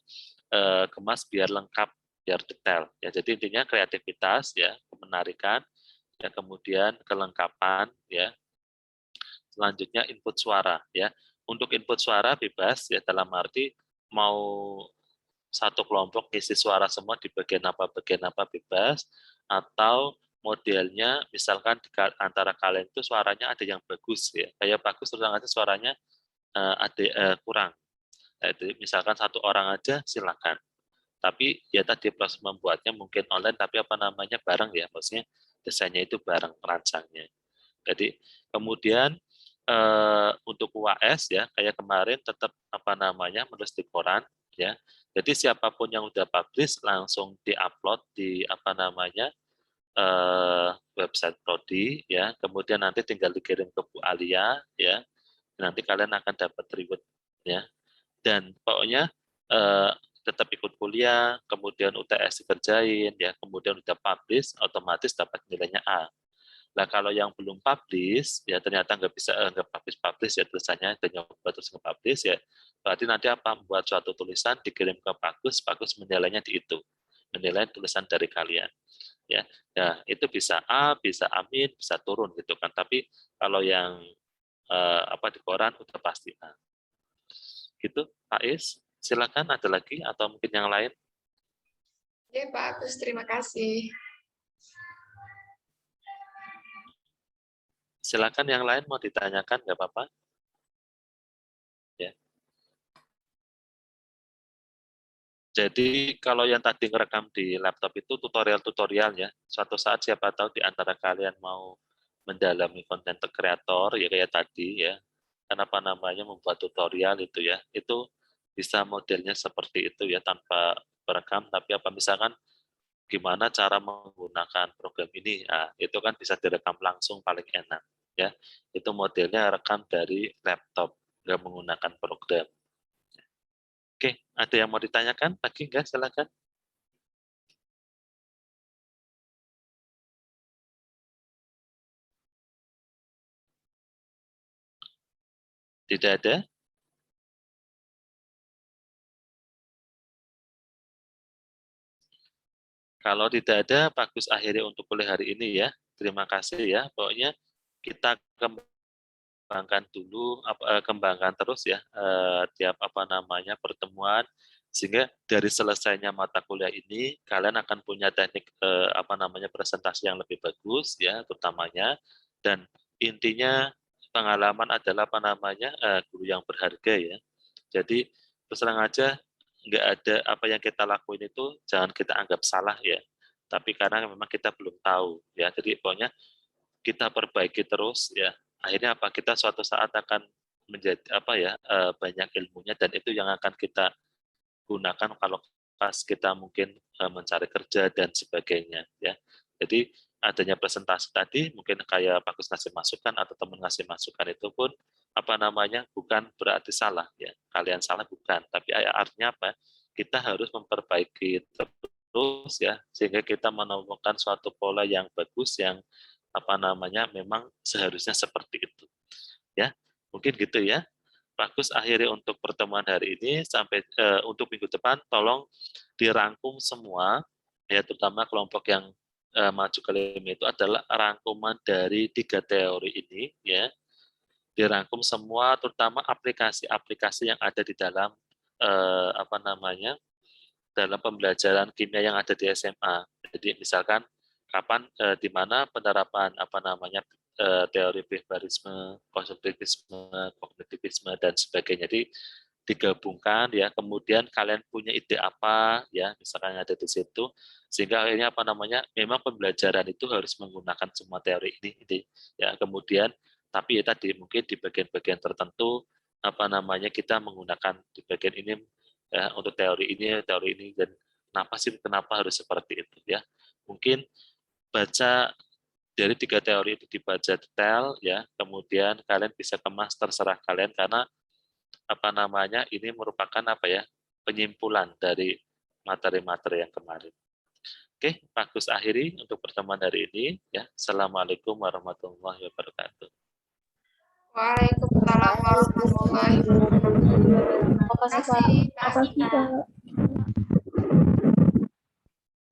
Speaker 8: kemas biar lengkap biar detail ya. Jadi intinya kreativitas ya, menarikan ya, kemudian kelengkapan ya. Selanjutnya input suara ya. Untuk input suara bebas ya dalam arti mau satu kelompok isi suara semua di bagian apa bebas atau modelnya misalkan di antara kalian itu suaranya ada yang bagus ya kayak bagus terus aja suaranya ada kurang jadi misalkan satu orang aja silakan tapi ya tadi proses membuatnya mungkin online tapi apa namanya bareng ya maksudnya desainnya itu bareng perancangnya jadi kemudian untuk UAS ya kayak kemarin tetap apa namanya menulis di koran ya jadi siapapun yang udah publish langsung diupload di apa namanya website Prodi ya kemudian nanti tinggal dikirim ke Bu Alia ya nanti kalian akan dapat reward ya dan pokoknya tetap ikut kuliah kemudian UTS dikerjain ya kemudian udah publish otomatis dapat nilainya A. Nah kalau yang belum publish ya ternyata nggak bisa nggak publish ya tulisannya dan nyoba terus nge-publish ya berarti nanti apa membuat suatu tulisan dikirim ke Bagus menilainya di itu menilai tulisan dari kalian ya itu bisa A bisa amin bisa turun gitu kan tapi kalau yang apa di koran udah pasti A gitu Pak Is silakan ada lagi atau mungkin yang lain
Speaker 9: Ya Pak Agus, terima kasih.
Speaker 8: silakan yang lain mau ditanyakan nggak apa-apa ya jadi kalau yang tadi ngerekam di laptop itu tutorial-tutorial ya suatu saat siapa tahu di antara kalian mau mendalami konten kreator ya kayak tadi ya kenapa namanya membuat tutorial itu ya itu bisa modelnya seperti itu ya tanpa berekam tapi apa misalkan gimana cara menggunakan program ini nah, itu kan bisa direkam langsung paling enak ya itu modelnya rekam dari laptop nggak menggunakan program oke ada yang mau ditanyakan lagi nggak silakan tidak ada kalau tidak ada bagus akhirnya untuk kuliah hari ini ya terima kasih ya pokoknya kita kembali kembangkan dulu, kembangkan terus ya tiap pertemuan, sehingga dari selesainya mata kuliah ini kalian akan punya teknik presentasi yang lebih bagus ya terutamanya, dan intinya pengalaman adalah guru yang berharga ya. Jadi terus terang aja, nggak ada apa yang kita lakuin itu jangan kita anggap salah ya, tapi karena memang kita belum tahu ya. Jadi pokoknya kita perbaiki terus ya. Akhirnya kita suatu saat akan menjadi banyak ilmunya, dan itu yang akan kita gunakan kalau pas kita mungkin mencari kerja dan sebagainya ya. Jadi adanya presentasi tadi mungkin kayak Pak Gus ngasih masukan atau teman ngasih masukan itu pun bukan berarti salah ya. Kalian salah bukan, tapi artinya apa? Kita harus memperbaiki terus ya, sehingga kita menemukan suatu pola yang bagus yang memang seharusnya seperti itu ya. Mungkin gitu ya. Bagus, akhiri untuk pertemuan hari ini. Sampai untuk minggu depan tolong dirangkum semua ya, terutama kelompok yang maju ke 5 itu adalah rangkuman dari 3 teori ini ya. Dirangkum semua, terutama aplikasi-aplikasi yang ada di dalam dalam pembelajaran kimia yang ada di SMA. Jadi misalkan kapan di mana penerapan teori behaviorisme, konstruktivisme, kognitivisme dan sebagainya. Jadi digabungkan ya, kemudian kalian punya ide apa ya, misalkan ada di situ, sehingga akhirnya memang pembelajaran itu harus menggunakan semua teori ini ya. Kemudian tapi ya tadi mungkin di bagian-bagian tertentu kita menggunakan di bagian ini ya, untuk teori ini dan kenapa harus seperti itu ya. Mungkin baca dari 3 teori itu dibaca detail ya, kemudian kalian bisa kemas terserah kalian, karena ini merupakan penyimpulan dari materi-materi yang kemarin. Oke, Pak Gus akhiri untuk pertemuan hari ini ya. Assalamualaikum warahmatullahi wabarakatuh.
Speaker 9: Waalaikumsalam warahmatullahi wabarakatuh. Terima kasih.